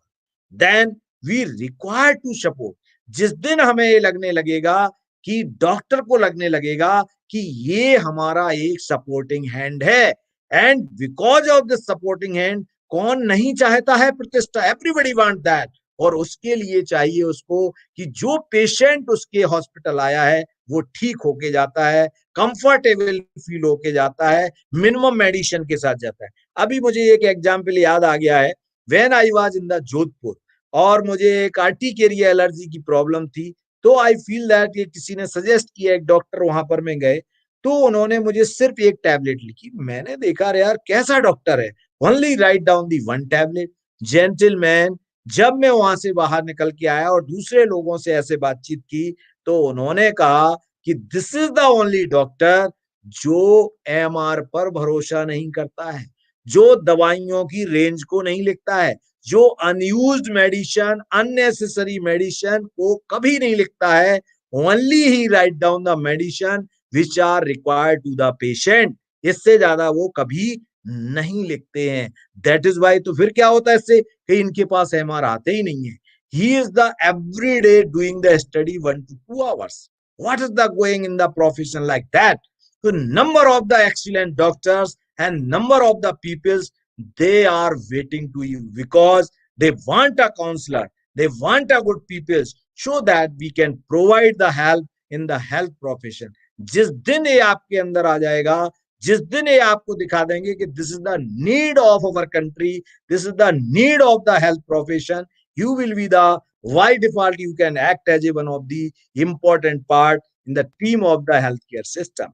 Then we require to support. जिस दिन हमें ये लगने लगेगा कि डॉक्टर को लगने लगेगा कि ये हमारा एक सपोर्टिंग हैंड है, and because of this supporting hand, कौन नहीं चाहता है प्रतिष्ठा? Everybody want that. और उसके लिए चाहिए उसको कि जो पेशेंट उसके हॉस्पिटल आया है वो ठीक होके जाता है, कंफर्टेबल फील होके जाता है, मिनिमम मेडिसिन के साथ जाता है. अभी मुझे एक एग्जांपल याद आ गया है. When I was in the Jodhpur, और मुझे एक आर्टिकेरिया एलर्जी की प्रॉब्लम थी, तो आई फील दैट ये किसी ने सजेस्ट किया, एक डॉक्टर वहां पर में गए, तो उन्होंने मुझे सिर्फ एक टैबलेट लिखी. मैंने देखा अरे यार कैसा डॉक्टर है, only write down the one tablet. Gentleman, जब मैं वहां से बाहर निकल के आया और दूसरे लोगों से ऐसे बातचीत की, तो उन्होंने कहा कि this is the only doctor जो एमआर पर भरोसा नहीं करता है, जो दवाइयों की रेंज को नहीं लिखता है, जो अनयूज्ड मेडिसिन, अननेसेसरी मेडिसिन को कभी नहीं लिखता है. only he write down the medicine which are required to the patient. इससे ज्यादा वो कभी नहीं लिखते हैं. That is why. तो फिर क्या होता है इससे कि इनके पास एमआर आते ही नहीं है. He is the every day doing the study 1 to 2 hours. What is the going in the profession like that? So number of the excellent doctors and number of the peoples, they are waiting to you because they want a counselor, they want a good peoples so that we can provide the help in the health profession. जिस दिन ये आपके अंदर आ जाएगा, जिस दिन ये आपको दिखा देंगे कि this is the need of our country, this is the need of the health profession, you will be the by default you can act as a one of the important part in the team of the healthcare system.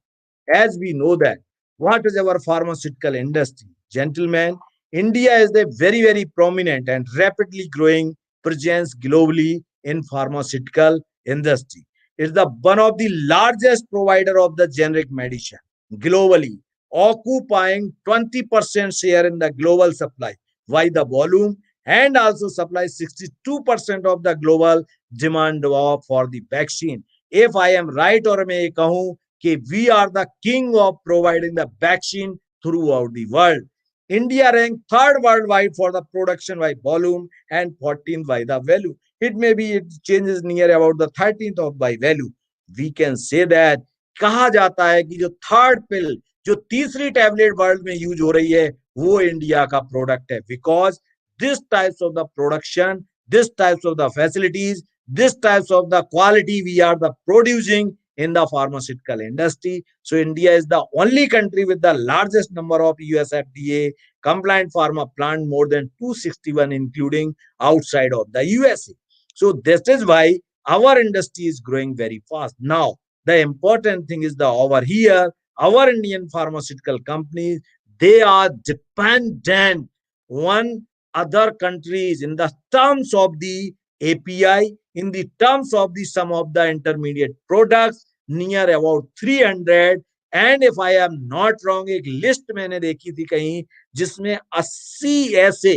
As we know that what is our pharmaceutical industry, gentlemen, India is a very prominent and rapidly growing presence globally in pharmaceutical industry. It's the one of the largest provider of the generic medicine globally, occupying 20% share in the global supply by the volume, and also supplies 62% of the global demand for the vaccine. If I am right, or मैं ये कहूँ कि we are the king of providing the vaccine throughout the world. India ranked third worldwide for the production by volume and 14th by the value. It may be it changes near about the 13th of by value. We can say that कहा जाता है कि जो third पिल, जो तीसरी tablet world में use हो रही है, वो इंडिया का प्रोडक्ट है. Because this types of the production, this types of the facilities, this types of the quality we are the producing in the pharmaceutical industry. So India is the only country with the largest number of US FDA compliant pharma plant, more than 261, including outside of the USA. So this is why our industry is growing very fast. Now the important thing is the over here our Indian pharmaceutical companies, they are dependent on other countries in the terms of the API, in the terms of the some of the intermediate products, near about 300. And if I am not wrong, एक list मैंने देखी थी कहीं जिसमें 80 ऐसे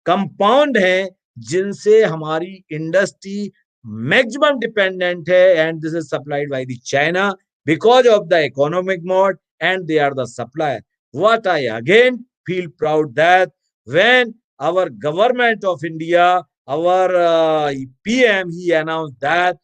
compound हैं जिनसे हमारी इंडस्ट्री मैक्सिमम डिपेंडेंट है, and this is supplied by the China because of the economic mode, and they are the supplier. What I again feel proud that when our government of India, our PM, he announced that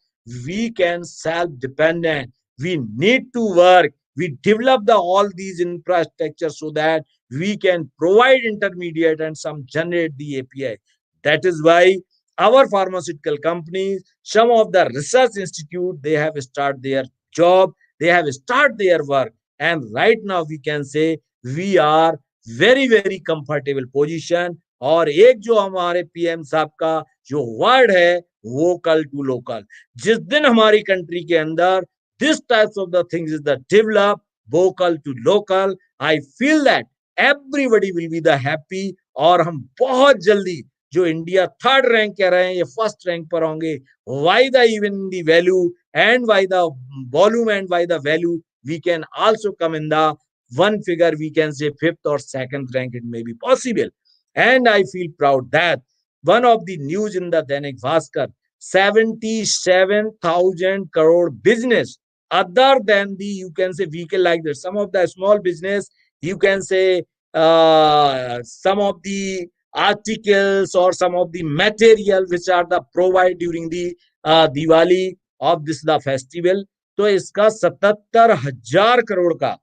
we can self-dependent. We need to work. We develop the all these infrastructure so that we can provide intermediate and some generate the API. That is why our pharmaceutical companies, some of the research institute, they have started their job, they have started their work, and right now we can say we are very comfortable position. और एक जो हमारे PM साहब का जो word है vocal to local, जिस दिन हमारी कंट्री के अंदर this types of the things is the develop vocal to local, I feel that everybody will be the happy. और हम बहुत जल्दी जो इंडिया थर्ड रैंक कह रहे हैं ये फर्स्ट रैंक पर होंगे. Why the even the value and why the volume and why the value we can also come in the one figure, we can say fifth or second rank, it may be possible. And I feel proud that one of the news in the Dainik Bhaskar, 77,000 crore business other than the, you can say vehicle like that, some of the small business, you can say some of the articles or some of the material which are the provide during the Diwali of this the festival. तो इसका 77,000 करोड़ का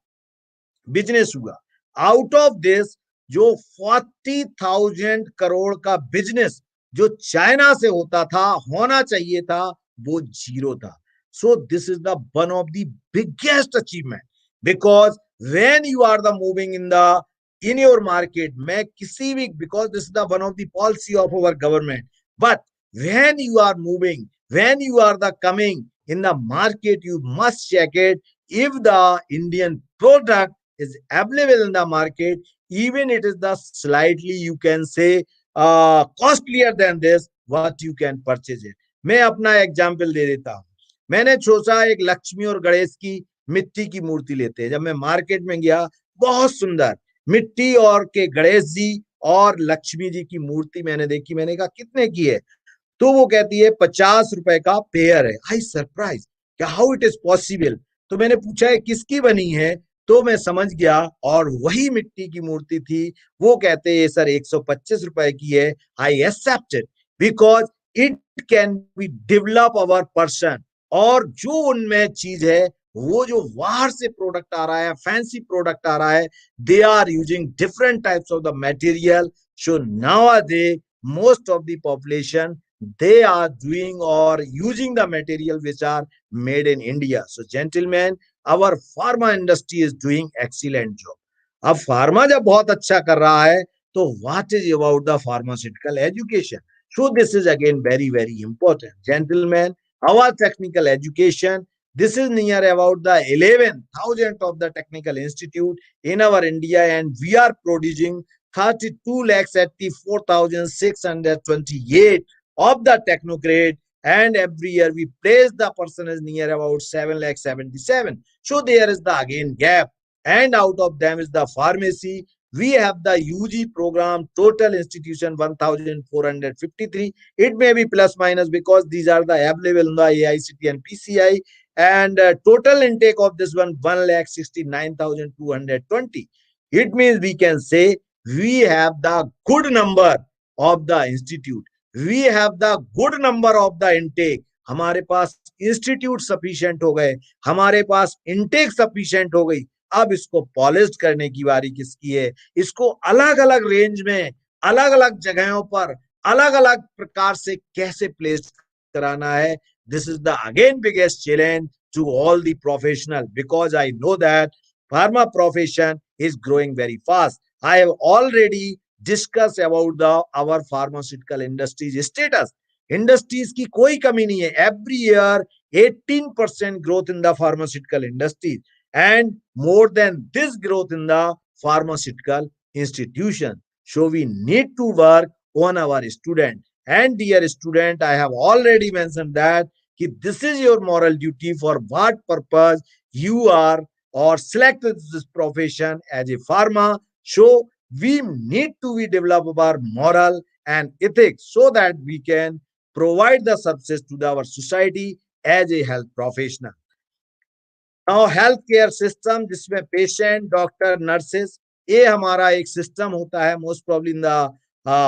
business हुआ. Out of this जो 40,000 करोड़ का business जो China से होता था, होना चाहिए था, वो जीरो था. So this is the one of the biggest achievement because when you are the moving in the in your market, मैं किसी भी, because this is the one of the policy of our government, but when you are moving, when you are the coming in the market, you must check it if the Indian product is available in the market, even it is the slightly, you can say costlier than this, what you can purchase it. मैं अपना example दे देता हूँ. मैंने सोचा एक लक्ष्मी और गणेश की मिट्टी की मूर्ति लेते हैं. जब मैं मार्केट में गया, बहुत सुंदर मिट्टी और के गणेश जी और लक्ष्मी जी की मूर्ति मैंने देखी. मैंने कहा कितने की है? तो वो कहती है 50 रुपए का पेयर है. आई सरप्राइज, कि हाउ इट इज पॉसिबल। तो मैंने पूछा है किसकी बनी है, तो मैं समझ गया, और वही मिट्टी की मूर्ति थी। वो कहते हैं सर 125 रुपए की है, I accept it because it can be develop our person. और जो उनमें चीज है, वो जो बाहर से प्रोडक्ट आ रहा है, फैंसी प्रोडक्ट आ रहा है, they are using different types of the material. So nowadays most of the population, they are doing or using the material which are made in India. So gentlemen, our pharma industry is doing excellent job. अब pharma जब बहुत अच्छा कर रहा है, तो what is about the pharmaceutical education? So this is again very very important, gentlemen. Our technical education, this is near about the 11,000 of the technical institute in our India, and we are producing 32 lakhs 84,628 of the technocrate, and every year we place the person is near about 7 lakhs 77. So there is the again gap, and out of them is the pharmacy. We have the UG program, total institution 1,453. It may be plus minus because these are the available in the AICT and PCI, and total intake of this one lakh 69,220. It means we can say we have the good number of the institute, we have the good number of the intake. हमारे पास institute sufficient हो गए, हमारे पास intake sufficient हो गई। अब इसको polish करने की बारी किसकी है, इसको अलग अलग रेंज में, अलग अलग जगहों पर, अलग अलग प्रकार से कैसे प्लेस कराना है। This is the again biggest challenge to all the professional, because I know that pharma profession is growing very fast. I have already discussed about the our pharmaceutical industry's status. Industries की कोई कमी नहीं है. Every year 18% growth in the pharmaceutical industries, and more than this growth in the pharmaceutical institution. So we need to work on our student. And dear student, I have already mentioned that this is your moral duty for what purpose you are or select this profession as a pharma. So we need to be develop our moral and ethics so that we can provide the services to our society as a health professional. Now health care system, जिसमें patient, doctor, nurses, ये हमारा एक system होता है। Most probably in the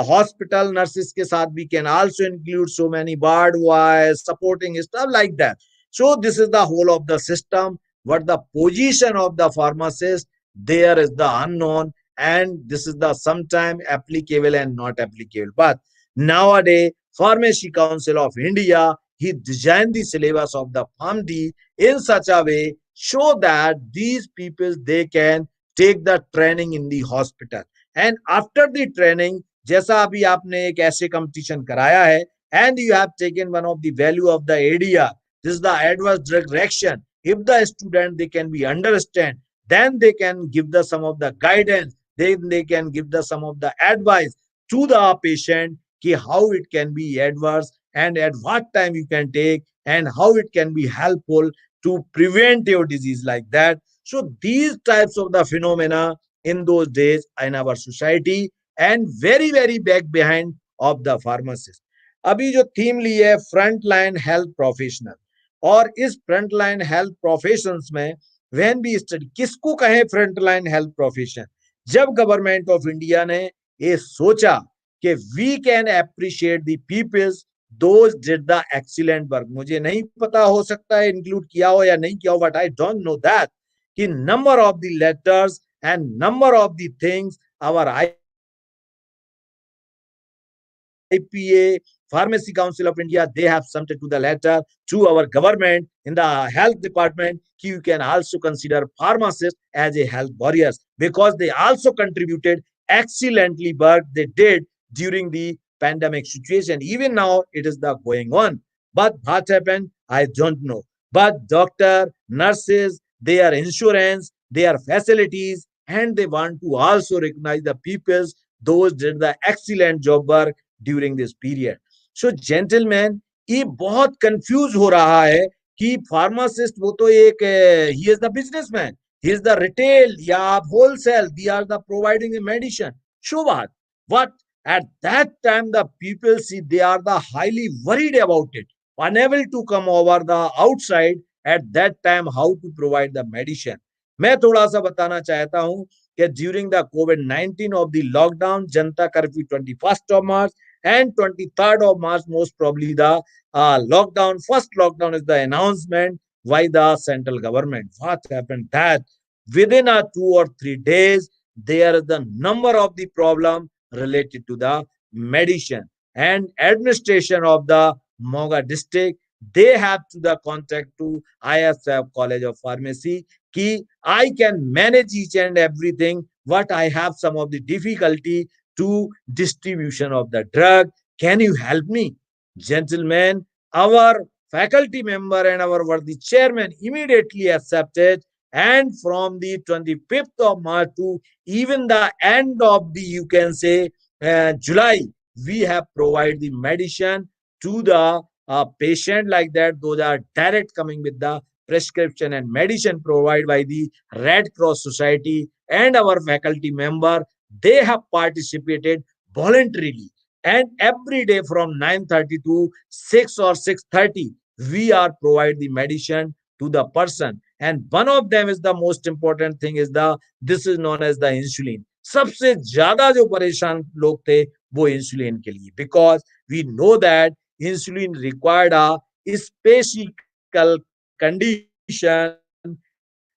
hospital nurses के साथ we can also include so many ward boys, supporting staff like that. So this is the whole of the system. What the position of the pharmacist, there is the unknown, and this is the sometime applicable and not applicable. But nowadays Pharmacy Council of India, he designed the syllabus of the PharmD in such a way so that these people they can take the training in the hospital, and after the training, जैसा अभी आपने एक ऐसे competition कराया है, and you have taken one of the value of the ADR, this is the adverse drug reaction. If the student they can be understand, then they can give the some of the guidance, then they can give the some of the advice to the patient ki how it can be adverse and at what time you can take and how it can be helpful to prevent your disease like that. So these types of the phenomena in those days in our society, and very very back behind of the pharmacist. अभी जो theme ली है front line health professional, और इस front line health professions में when be study, किसको कहें front line health profession, जब government of India ने ये सोचा कि we can appreciate the peoples those did the excellent work. मुझे नहीं पता, हो सकता है इंक्लूड किया हो या नहीं किया हो, but I don't know that कि number of the letters and number of the things our IPA, Pharmacy Council of India, they have submitted to the letter to our government in the health department. You can also consider pharmacists as a health warriors because they also contributed excellently work they did during the pandemic situation. Even now, it is the going on. But what happened? I don't know. But doctor, nurses, their insurance, their facilities, and they want to also recognize the peoples those did the excellent job work during this period. So gentleman, ये बहुत confuse हो रहा है कि pharmacist वो तो एक he is the businessman, he is the retail या आप wholesale, they are the providing the medicine. शो बात, but at that time the people see they are the highly worried about it, unable to come over the outside, at that time how to provide the medicine. मैं थोड़ा सा बताना चाहता हूं कि during the COVID-19 of the lockdown, Janta curfew 21st of March and 23rd of March, most probably the lockdown, first lockdown is the announcement by the central government. What happened that within a 2 or 3 days, there is the number of the problem related to the medicine and administration of the Moga district. They have to the contact to ISF College of Pharmacy कि I can manage each and everything, but I have some of the difficulty to distribution of the drug. Can you help me? Gentlemen, our faculty member and our worthy chairman immediately accepted, and from the 25th of March to even the end of the, you can say, July, we have provided the medicine to the patient like that. Those are direct coming with the prescription and medicine provided by the Red Cross Society and our faculty member. They have participated voluntarily, and every day from 9:30 to 6 or 6:30 we are provide the medicine to the person. And one of them is the most important thing is the, this is known as the insulin. सबसे ज्यादा जो परेशान लोग थे वो insulin के लिए, because we know that insulin required a special condition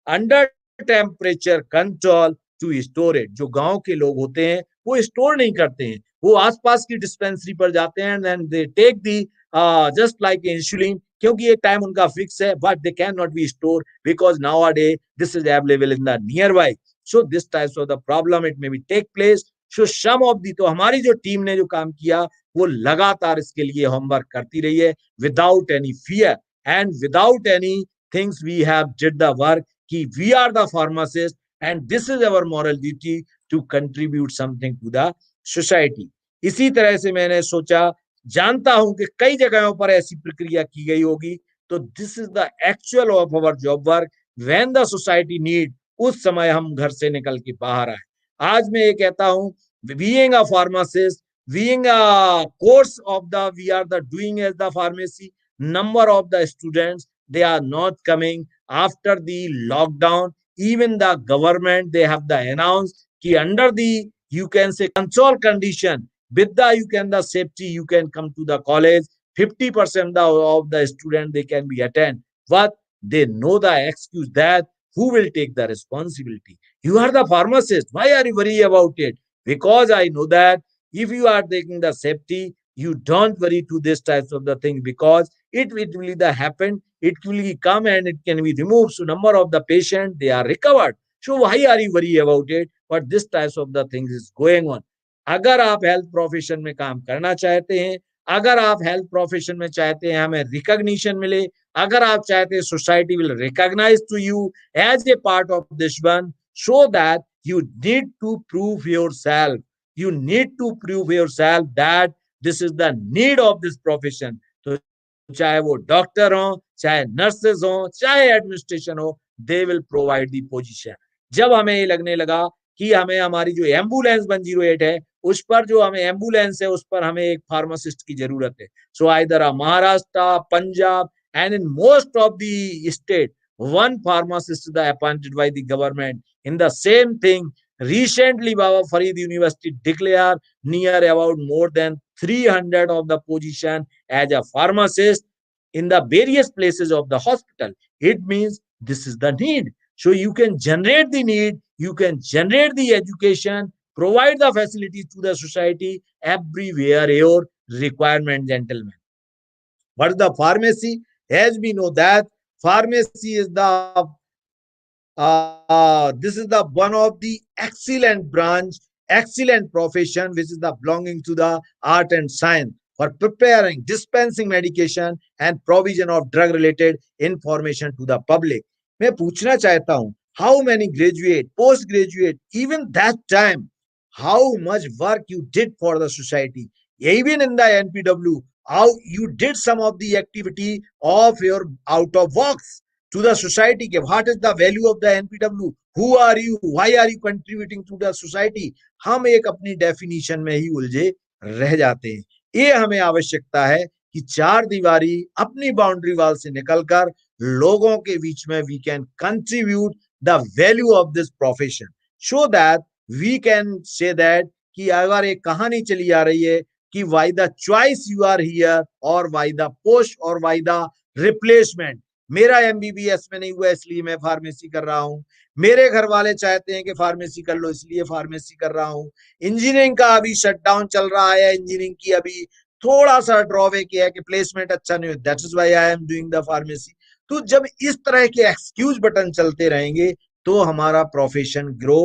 under temperature control to store it. जो गांव के लोग होते हैं वो स्टोर नहीं करते हैं, वो आसपास की डिस्पेंसरी पर जाते हैं and they take the just like insulin, क्योंकि एक टाइम उनका फिक्स है, but they can not be store because now a day this is available in the nearby. So this types of the problem it may be take place. So some of the, तो हमारी जो team ने जो काम किया वो लगातार इसके लिए होमवर्क करती रही है without any fear and without any things. We have did the work कि we are the pharmacist and this is our moral duty to contribute something to the society. इसी तरह से मैंने सोचा, जानता हूं कि कई जगहों पर ऐसी प्रक्रिया की गई होगी, तो this is the actual of our job work. When the society need, उस समय हम घर से निकल के बाहर आए. आज मैं ये कहता हूं, being a pharmacist, being a course of the, we are the doing as the pharmacy, number of the students they are not coming after the lockdown. Even the government, they have the announced ki under the, you can say, control condition with the, you can the safety, you can come to the college. 50% of the student they can be attend, but they know the excuse that who will take the responsibility. You are the pharmacist, why are you worry about it? Because I know that if you are taking the safety, you don't worry to this types of the thing, because it will either happen, it will come and it can be removed. So number of the patient they are recovered. So why are you worry about it? But this types of the things is going on. अगर आप health profession में काम करना चाहते हैं, अगर आप health profession में चाहते हैं हमें रिकॉग्निशन मिले, अगर आप चाहते हैं society will recognize to you as a part of this one, so that you need to prove yourself. You need to prove yourself that this is the need of this profession. तो चाहे वो doctor हो, चाहे nurses हो, चाहे administration हो, they will provide the position. जब हमें ये लगने लगा कि हमें हमारी जो एम्बुलेंस 108 है, उस पर जो हमें एम्बुलेंस है उस पर हमें एक फार्मासिस्ट की जरूरत है. So either Maharashtra, Punjab and in most of the state one pharmacist is appointed by the government. In the same thing, recently Baba Farid University declared near about more than 300 of the position as a pharmacist in the various places of the hospital. It means this is the need. So you can generate the need, you can generate the education, provide the facilities to the society everywhere your requirement, gentlemen. But the pharmacy, as we know that pharmacy is the this is the one of the excellent branch, excellent profession, which is the belonging to the art and science for preparing, dispensing medication and provision of drug related information to the public. मैं पूछना चाहता हूँ, how many graduate, post graduate, even that time, how much work you did for the society, even in the NPW, how you did some of the activity of your out of works to the society. What is the value of the NPW? Who are you? Why are you contributing to the society? हम एक अपनी definition में ही उलझे रह जाते हैं. ये हमें आवश्यकता है कि चार दीवारी अपनी बाउंड्री वाल से निकलकर लोगों के बीच में we can contribute the value of this profession, so that we can say that कि अगर एक कहानी चली आ रही है कि why the choice you are here और वाई द पोस्ट और वाई द रिप्लेसमेंट, मेरा एमबीबीएस में नहीं हुआ इसलिए मैं फार्मेसी कर रहा हूँ, मेरे घर वाले चाहते हैं कि फार्मेसी कर लो इसलिए फार्मेसी कर रहा हूँ, इंजीनियरिंग का अभी शटडाउन चल रहा है, इंजीनियरिंग की अभी थोड़ा सा ड्रॉबैक है कि प्लेसमेंट अच्छा नहीं हो, that is why I am doing the pharmacy. तो जब इस तरह के एक्सक्यूज बटन चलते रहेंगे तो हमारा प्रोफेशन ग्रो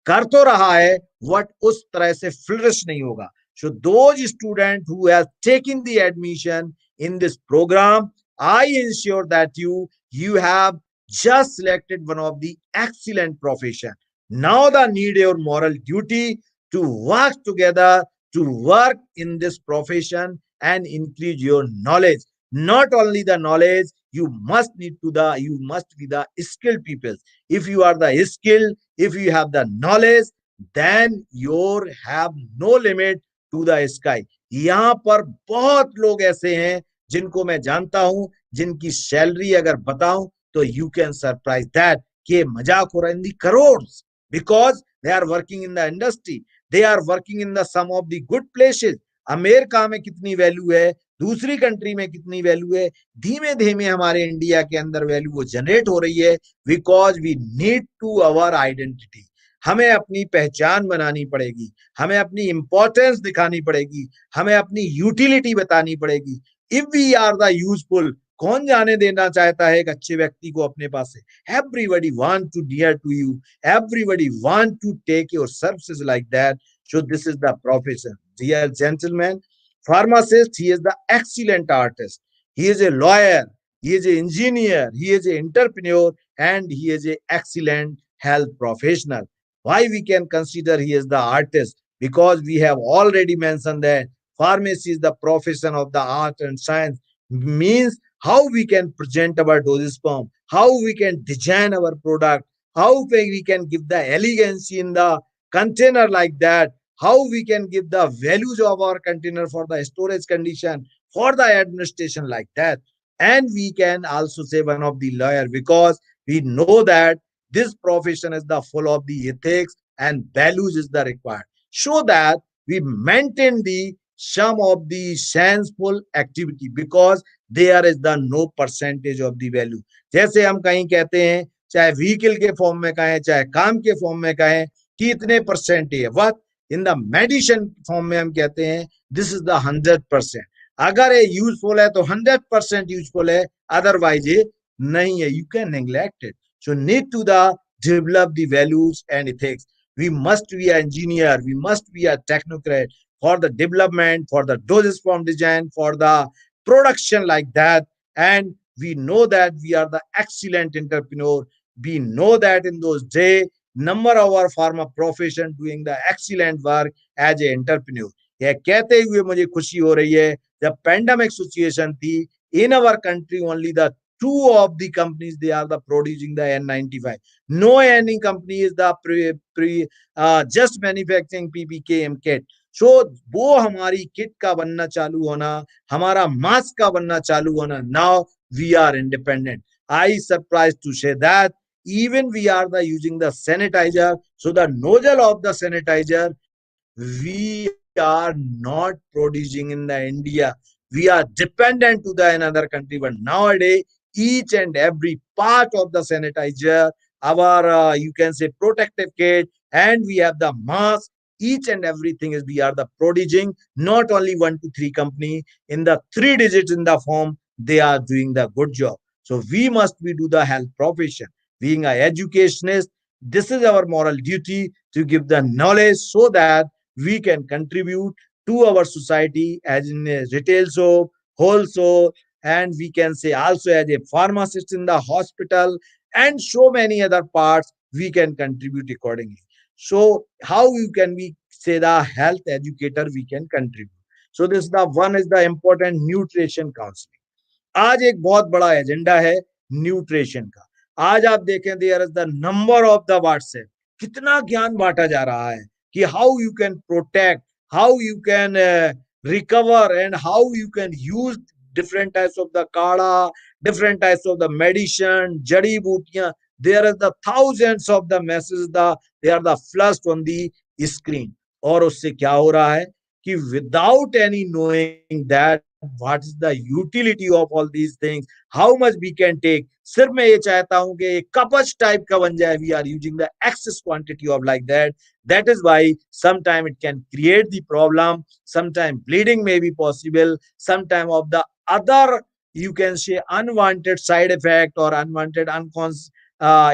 कर तो रहा है बट उस तरह से फ्लरिश नहीं होगा। So those student who have taken the admission in this program, I ensure that you have just selected one of the excellent profession. Now the need your moral duty to work together to work in this profession and increase your knowledge. Not only the knowledge, you must be the skilled people. If you are the skilled, if you have the knowledge, then you have no limit to the sky. यहाँ पर बहुत लोग ऐसे हैं जिनको मैं जानता हूं, जिनकी सैलरी अगर बताऊं तो यू कैन सरप्राइज दैट कि मजाक हो रहा है, in the crores, because they are working in the industry, they are working in the some of the good places. America में कितनी वैल्यू है, दूसरी कंट्री में कितनी वैल्यू है, धीमे धीमे हमारे इंडिया के अंदर वैल्यू वो जनरेट हो रही है, because we need to our identity. हमें अपनी पहचान बनानी पड़ेगी, हमें अपनी इंपॉर्टेंस दिखानी पड़ेगी, हमें अपनी यूटिलिटी बतानी पड़ेगी। If we are the useful, कौन जाने देना चाहता है एक अच्छे व्यक्ति को अपने पास से? Everybody want to dear to you, everybody want to take your services like that. So this is the profession. Dear gentleman, pharmacist, he is the excellent artist, he is a lawyer, he is an engineer, he is an entrepreneur, and he is an excellent health professional. Why we can consider he is the artist? Because we have already mentioned that pharmacy is the profession of the art and science, means how we can present our dosage form, how we can design our product, how we can give the elegance in the container like that, how we can give the values of our container for the storage condition, for the administration like that. And we can also say one of the lawyer, because we know that this profession is the full of the ethics and values is the required, so that we maintain the some of the sensible activity, because there is the no percentage of the value. जैसे हम कहीं कहते हैं, चाहे vehicle के form में कहें चाहे काम के फॉर्म में कहें कि इतने परसेंट है, वह इन द मेडिसिन फॉर्म में हम कहते हैं दिस इज द 100%। अगर ये यूजफुल है तो 100% यूजफुल है, अदरवाइज ये नहीं है, you can neglect it. So need to the develop the values and ethics. We must be an engineer, we must be a technocrat for the development, for the dosage form design, for the production like that. And we know that we are the excellent entrepreneur. We know that in those days, number of our pharma profession doing the excellent work as a entrepreneur. यह कहते हुए मुझे खुशी हो रही है, जब pandemic situation थी in our country, only the two of the companies they are the producing the N95. No any company is the just manufacturing PPKM kit. So वो हमारी किट का बनना चालू होना, हमारा मास्क का बनना चालू होना, now we are independent. I surprised to say that even we are the using the sanitizer, so the nozzle of the sanitizer we are not producing in the India, we are dependent to the another country. But nowadays each and every part of the sanitizer, our you can say protective kit, and we have the mask, each and everything is we are the producing. Not only 1 to 3 company in the 3 digits in the form, they are doing the good job. So we must we do the health profession, being a educationist, this is our moral duty to give the knowledge so that we can contribute to our society as in a retail shop, wholesale, and we can say also as a pharmacist in the hospital, and so many other parts we can contribute accordingly. So how you can we say the health educator we can contribute? So this is the one is the important nutrition counseling. आज एक बहुत बड़ा agenda है nutrition का। आज आप देखें there is the number of the WhatsApp, कितना ज्ञान बांटा जा रहा है कि how you can protect, how you can recover, and how you can use different types of the kada, different types of the medicine, jadi bootiyan. There are the thousands of the messages, they are the flashed on the screen. और उससे क्या हो रहा है कि without any knowing that what is the utility of all these things, how much we can take, सिर्फ मैं ये चाहता हूं कि एक कपच टाइप का बन जाए. We are using the excess quantity of like that. That is why sometime it can create the problem. Sometime bleeding may be possible. Sometime of the other, you can say, unwanted side effect or unwanted unconscious,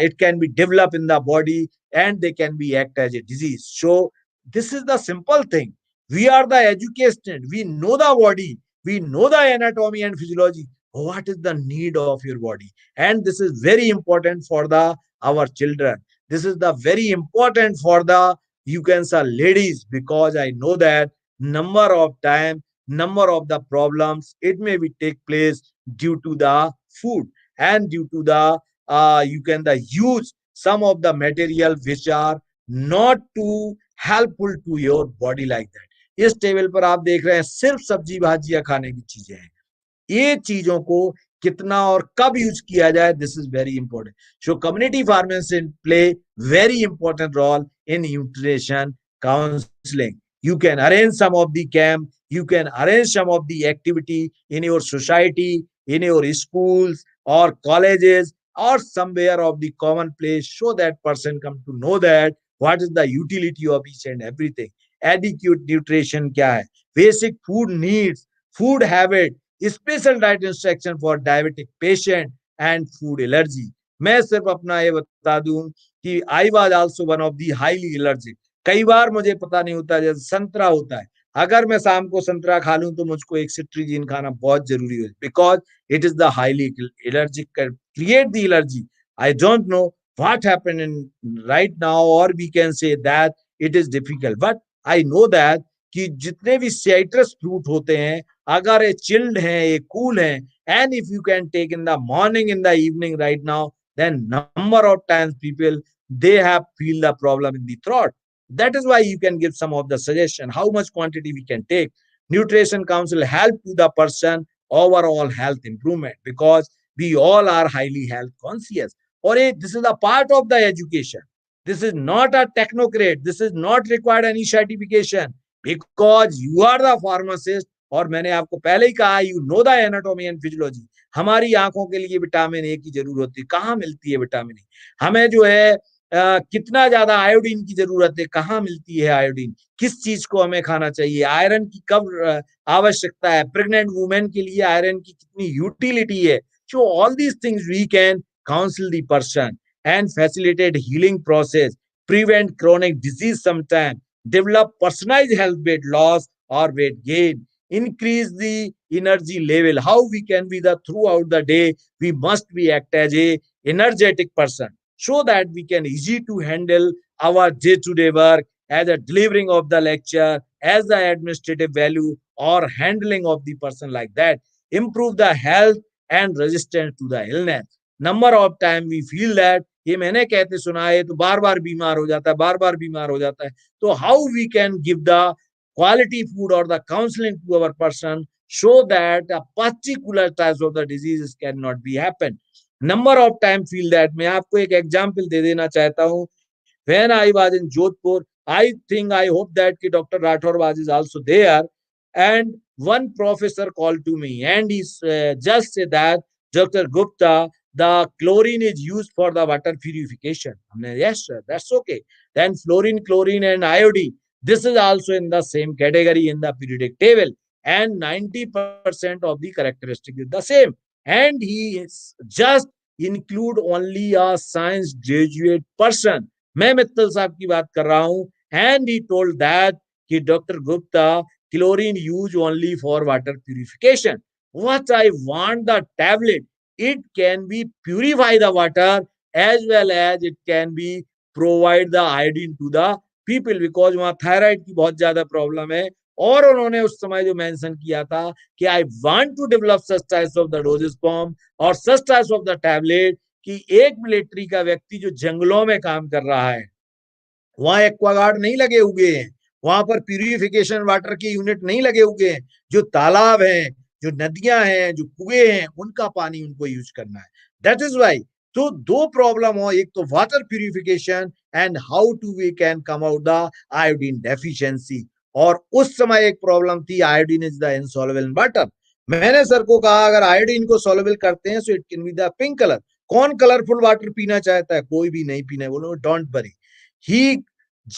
it can be developed in the body and they can be act as a disease. So this is the simple thing. We are the educated. We know the body. We know the anatomy and physiology. What is the need of your body? And this is very important for the our children. This is the very important for the, you can say, ladies, because I know that number of time, number of the problems, it may be take place due to the food and due to the you can the use some of the material which are not too helpful to your body like that. इस table पर आप देख रहे हैं सिर्फ सब्जी भाजियां खाने की चीजें हैं. ये चीजों को कितना और कब यूज किया जाए, this is very important. So community pharmacist play very important role in nutrition counseling. You can arrange some of the camp, you can arrange some of the activity in your society, in your schools or colleges or somewhere of the common place, so that person come to know that what is the utility of each and everything. Adequate nutrition क्या है, basic food needs, food habit, special diet instruction for diabetic patient and food allergy. मैं सिर्फ अपना ये बता दूं कि I was also one of the highly allergic. कई बार मुझे पता नहीं होता, जैसे संतरा होता है, अगर मैं शाम को संतरा खा लूं तो मुझको एक सिट्रीजिन खाना बहुत जरूरी है, because it is the highly allergic, create the allergy. I don't no what happened in right now, or we can say that it is difficult, but I know that कि जितने भी साइट्रस फ्रूट होते हैं, अगर ये chilled हैं, ये cool हैं, and if you can take in the morning, in the evening right now, then number of times people, they have feel the problem in the throat. That is why you can give some of the suggestion how much quantity we can take. Nutrition council help to the person overall health improvement, because we all are highly health conscious. Or this is a part of the education. This is not a technocrat. This is not required any certification, because you are the pharmacist. और मैंने आपको पहले ही कहा, you know the anatomy and physiology. हमारी आंखों के लिए vitamin A की जरूरत होती है, कहाँ मिलती है विटामिन ए. हमें जो है कितना ज्यादा आयोडीन की जरूरत है, कहाँ मिलती है आयोडीन, किस चीज को हमें खाना चाहिए, आयरन की कब आवश्यकता है, प्रेग्नेंट वुमेन के लिए आयरन की कितनी यूटिलिटी है. So all these things we can counsel the person and facilitate healing process, prevent chronic disease sometime, develop personalized health weight loss or weight gain, increase the energy level. How we can be the throughout the day, we must be act as a energetic person, so that we can easy to handle our day-to-day work, as a delivering of the lecture, as the administrative value or handling of the person like that, improve the health and resistance to the illness. Number of time we feel that, ये मैंने कहते सुना है, तो बार बार बीमार हो जाता है, बार बार बीमार हो जाता है. तो how we can give the quality food और the counselling to our person, so that a particular types of the diseases can not be happen. Number of time feel that, मैं आपको एक एग्जांपल दे देना चाहता हूँ. When I was in Jodhpur, I think, I hope that कि doctor Rathore was is also there, and one professor called to me and he just said that, Dr. Gupta, the chlorine is used for the water purification. Yes sir, that's okay. Then fluorine, chlorine and iodine, this is also in the same category in the periodic table, and 90% of the characteristic is the same. And he is just include only a science graduate person. मैं मित्तल साहब की बात कर रहा हूँ. And he told that कि Dr. Gupta, chlorine used only for water purification. What I want the tablet, it can be purify the water as well as it can be provide the iodine to the people, because वहाँ thyroid की बहुत ज्यादा problem है. और उन्होंने उस समय जो मेंशन किया था कि I want to develop such types of the doses form और such types of the tablet, कि एक मिलिट्री का व्यक्ति जो जंगलों में काम कर रहा है, वहां एक्वागार्ड नहीं लगे हुए हैं, वहां पर प्यूरिफिकेशन वाटर की यूनिट नहीं लगे हुए हैं, जो तालाब हैं, जो नदियां हैं, जो कुएं हैं, उनका पानी उनको यूज करना है. That is why. तो दो प्रॉब्लम हो, एक तो water purification and how to we can come out the iodine deficiency. और उस समय एक प्रॉब्लम थी, iodine is the insoluble in water. मैंने सर को कहा अगर आयोडीन को सॉल्युबल करते हैं so it can be the pink colour. कौन कलरफुल वाटर पीना चाहता है? कोई भी नहीं पीना है. बोलो don't worry. He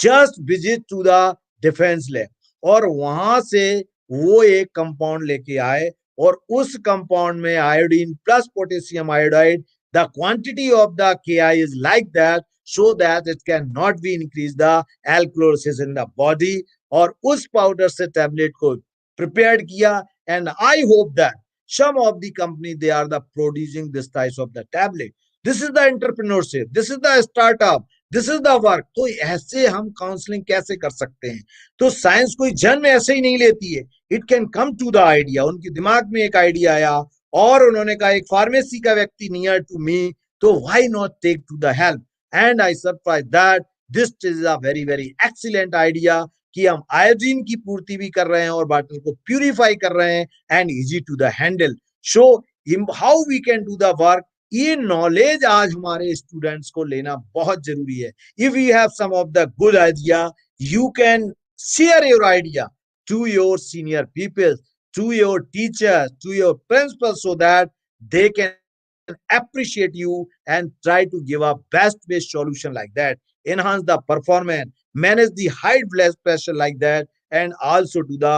just visit to the defence lab और वहां से वो एक कंपाउंड लेके आए और उस कंपाउंड में iodine plus potassium iodide, the quantity of the KI is like that so that it cannot be increase the alkalosis in the body. और उस पाउडर से टैबलेट को प्रिपेयर किया. And I hope that some of the company they are the producing this types of the tablet. This is the entrepreneurship, this is the startup, this is the work. तो ऐसे हम counselling कैसे कर सकते हैं? तो science कोई जन्म ऐसे ही नहीं लेती है. It can come to the idea. उनके दिमाग में एक आइडिया आया और उन्होंने कहा एक फार्मेसी का व्यक्ति नियर टू मी, तो why not take to the help. And I surprise that this is a very very excellent idea कि हम आयोडीन की पूर्ति भी कर रहे हैं और वाटर को प्यूरिफाई कर रहे हैं and easy to the handle. So how we can do the work, ये नॉलेज आज हमारे स्टूडेंट्स को लेना बहुत जरूरी है. If you have some of the good idea, you can share your idea to your senior people, to your teachers, to your principal, so that they can appreciate you and try to give a best based solution like that, enhance the performance, manage the high blood pressure like that, and also to the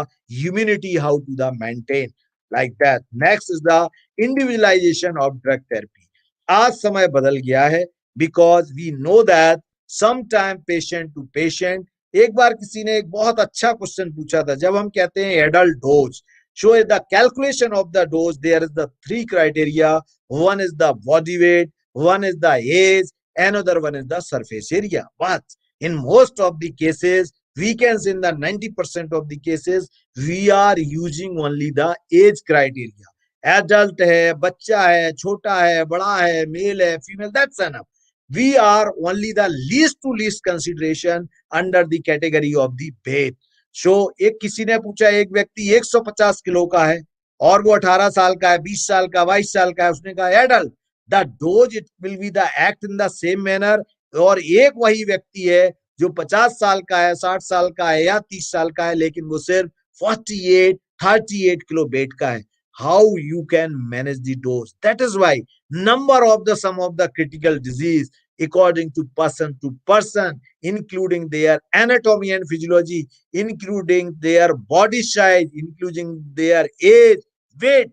immunity how to the maintain like that. Next is the individualization of drug therapy. आज समय बदल गया है because we know that some time patient to patient. एक बार किसी ने एक बहुत अच्छा क्वेश्चन पूछा था, जब हम कहते हैं adult dose, show the calculation of the dose, there is the three criteria. One is the body weight, one is the age, another one is the surface area. But in most of the cases, we can say in the 90% of the cases, we are using only the age criteria. Adult है, बच्चा है, छोटा है, बड़ा है, mail है, female, that's enough. We are only the least to least consideration under the category of the weight. सो एक किसी ने पूछा, एक व्यक्ति 150 किलो का है और वो 18 साल का है, 20 साल का, 22 साल का है. उसने कहा adult, the dose it will be the act in the same manner. और एक वही व्यक्ति है जो 50 साल का है, 60 साल का है या 30 साल का है, लेकिन वो सिर्फ 38 किलो वेट का है. How you can manage the dose? That is why number of the some of the critical disease according to person, including their anatomy and physiology, including their body size, including their age, weight.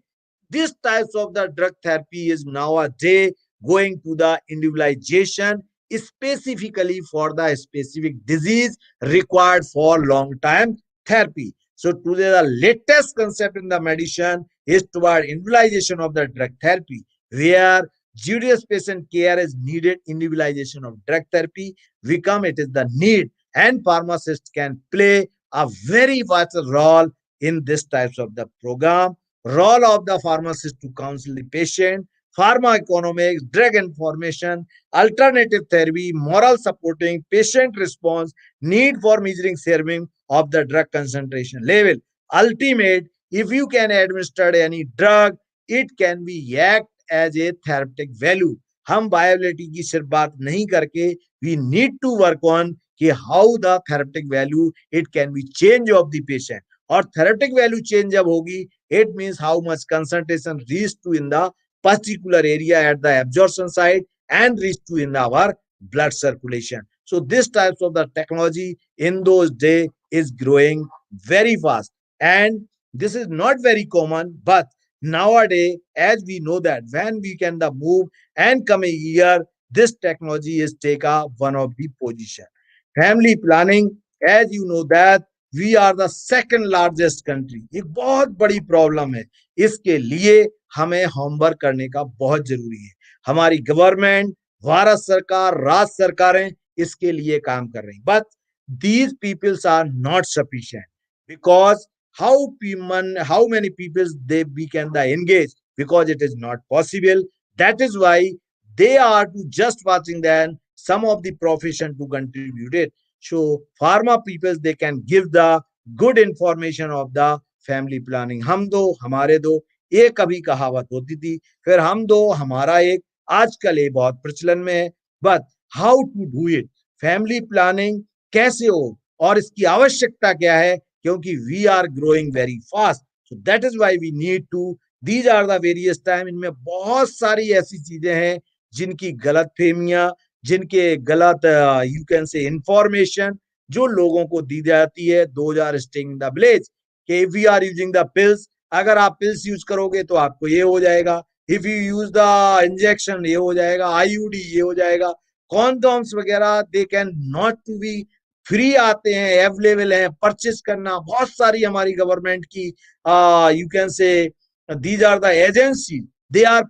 These types of the drug therapy is nowadays going to the individualization specifically for the specific disease required for long time therapy. So today the latest concept in the medicine is toward individualization of the drug therapy, where judicious patient care is needed. Individualization of drug therapy become it is the need, and pharmacists can play a very vital role in this types of the program. Role of the pharmacist to counsel the patient, pharmacoeconomics, drug information, alternative therapy, moral supporting, patient response, need for measuring serving of the drug concentration level. Ultimate, if you can administer any drug, it can be act as a therapeutic value. हम बायोबिलिटी की सिर्फ बात नहीं करके we need to work on कि how the therapeutic value it can be change of the patient. और therapeutic value change जब होगी, it means how much concentration reach to in the particular area at the absorption site and reach to in our blood circulation. So this types of the technology in those days is growing very fast, and this is not very common. But nowadays, as we know that when we can the move and coming year, this technology is take a one of the position. Family planning, as you know that we are the second largest country. एक बहुत बड़ी problem है. इसके लिए हमें homework करने का बहुत जरूरी है. हमारी गवर्नमेंट, भारत सरकार, राज्य सरकारें इसके लिए काम कर रही. But these peoples are not sufficient because how many people they we can the engage, because it is not possible. That is why they are to just watching then some of the profession to contribute it. So pharma people they can give the good information of the family planning. हम दो हमारे दो, ये कभी कहावत होती थी, फिर हम दो हमारा एक, आजकल ये बहुत प्रचलन में है। But how to do it, family planning कैसे हो और इसकी आवश्यकता क्या है, क्योंकि we are growing very fast, so that is why we need to, these are the various time. इनमें बहुत सारी ऐसी चीजें हैं जिनकी गलत फहमियां, जिनके गलत यू कैन से इंफॉर्मेशन जो लोगों को दी जाती है, those are staying in the village, कि if we are using the pills, अगर आप पिल्स यूज करोगे तो आपको ये हो जाएगा, if you use the injection ये हो जाएगा, आईयूडी ये हो जाएगा, कॉन्डोम्स वगैरह they can not to be free आते हैं, अवेलेबल है, परचेज करना। बहुत सारी हमारी गवर्नमेंट की यू कैन से these are the agencies, they are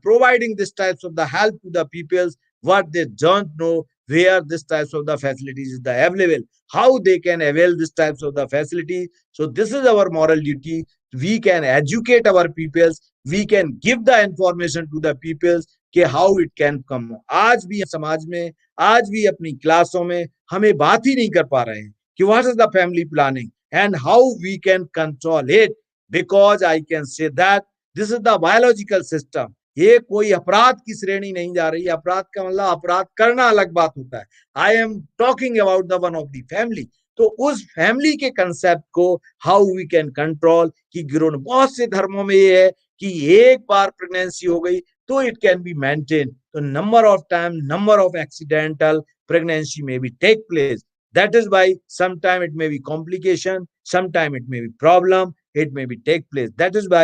providing this types of the help to the peoples, what they don't know where this types of the facilities is the available, how they can avail this types of the facilities. So this is our moral duty, we can educate our peoples, we can give the information to the peoples कि how it can come। आज भी समाज में, आज भी अपनी क्लासों में हमें बात ही नहीं कर पा रहे हैं कि what is the family planning and how we can control it, because I can say that this is the biological system। ये कोई अपराध की श्रेणी नहीं जा रही, अपराध का मतलब अपराध करना अलग बात होता है, I am talking about the one of the family. तो उस फैमिली के कंसेप्ट को हाउ वी कैन कंट्रोल, कि बहुत से धर्मों में ये है कि एक बार प्रेगनेंसी हो गई तो इट कैन बी मेंटेन, तो number of time, number of accidental pregnancy may be take place, that is why sometime it may be complication, sometime it may be problem, it may be take place, that is why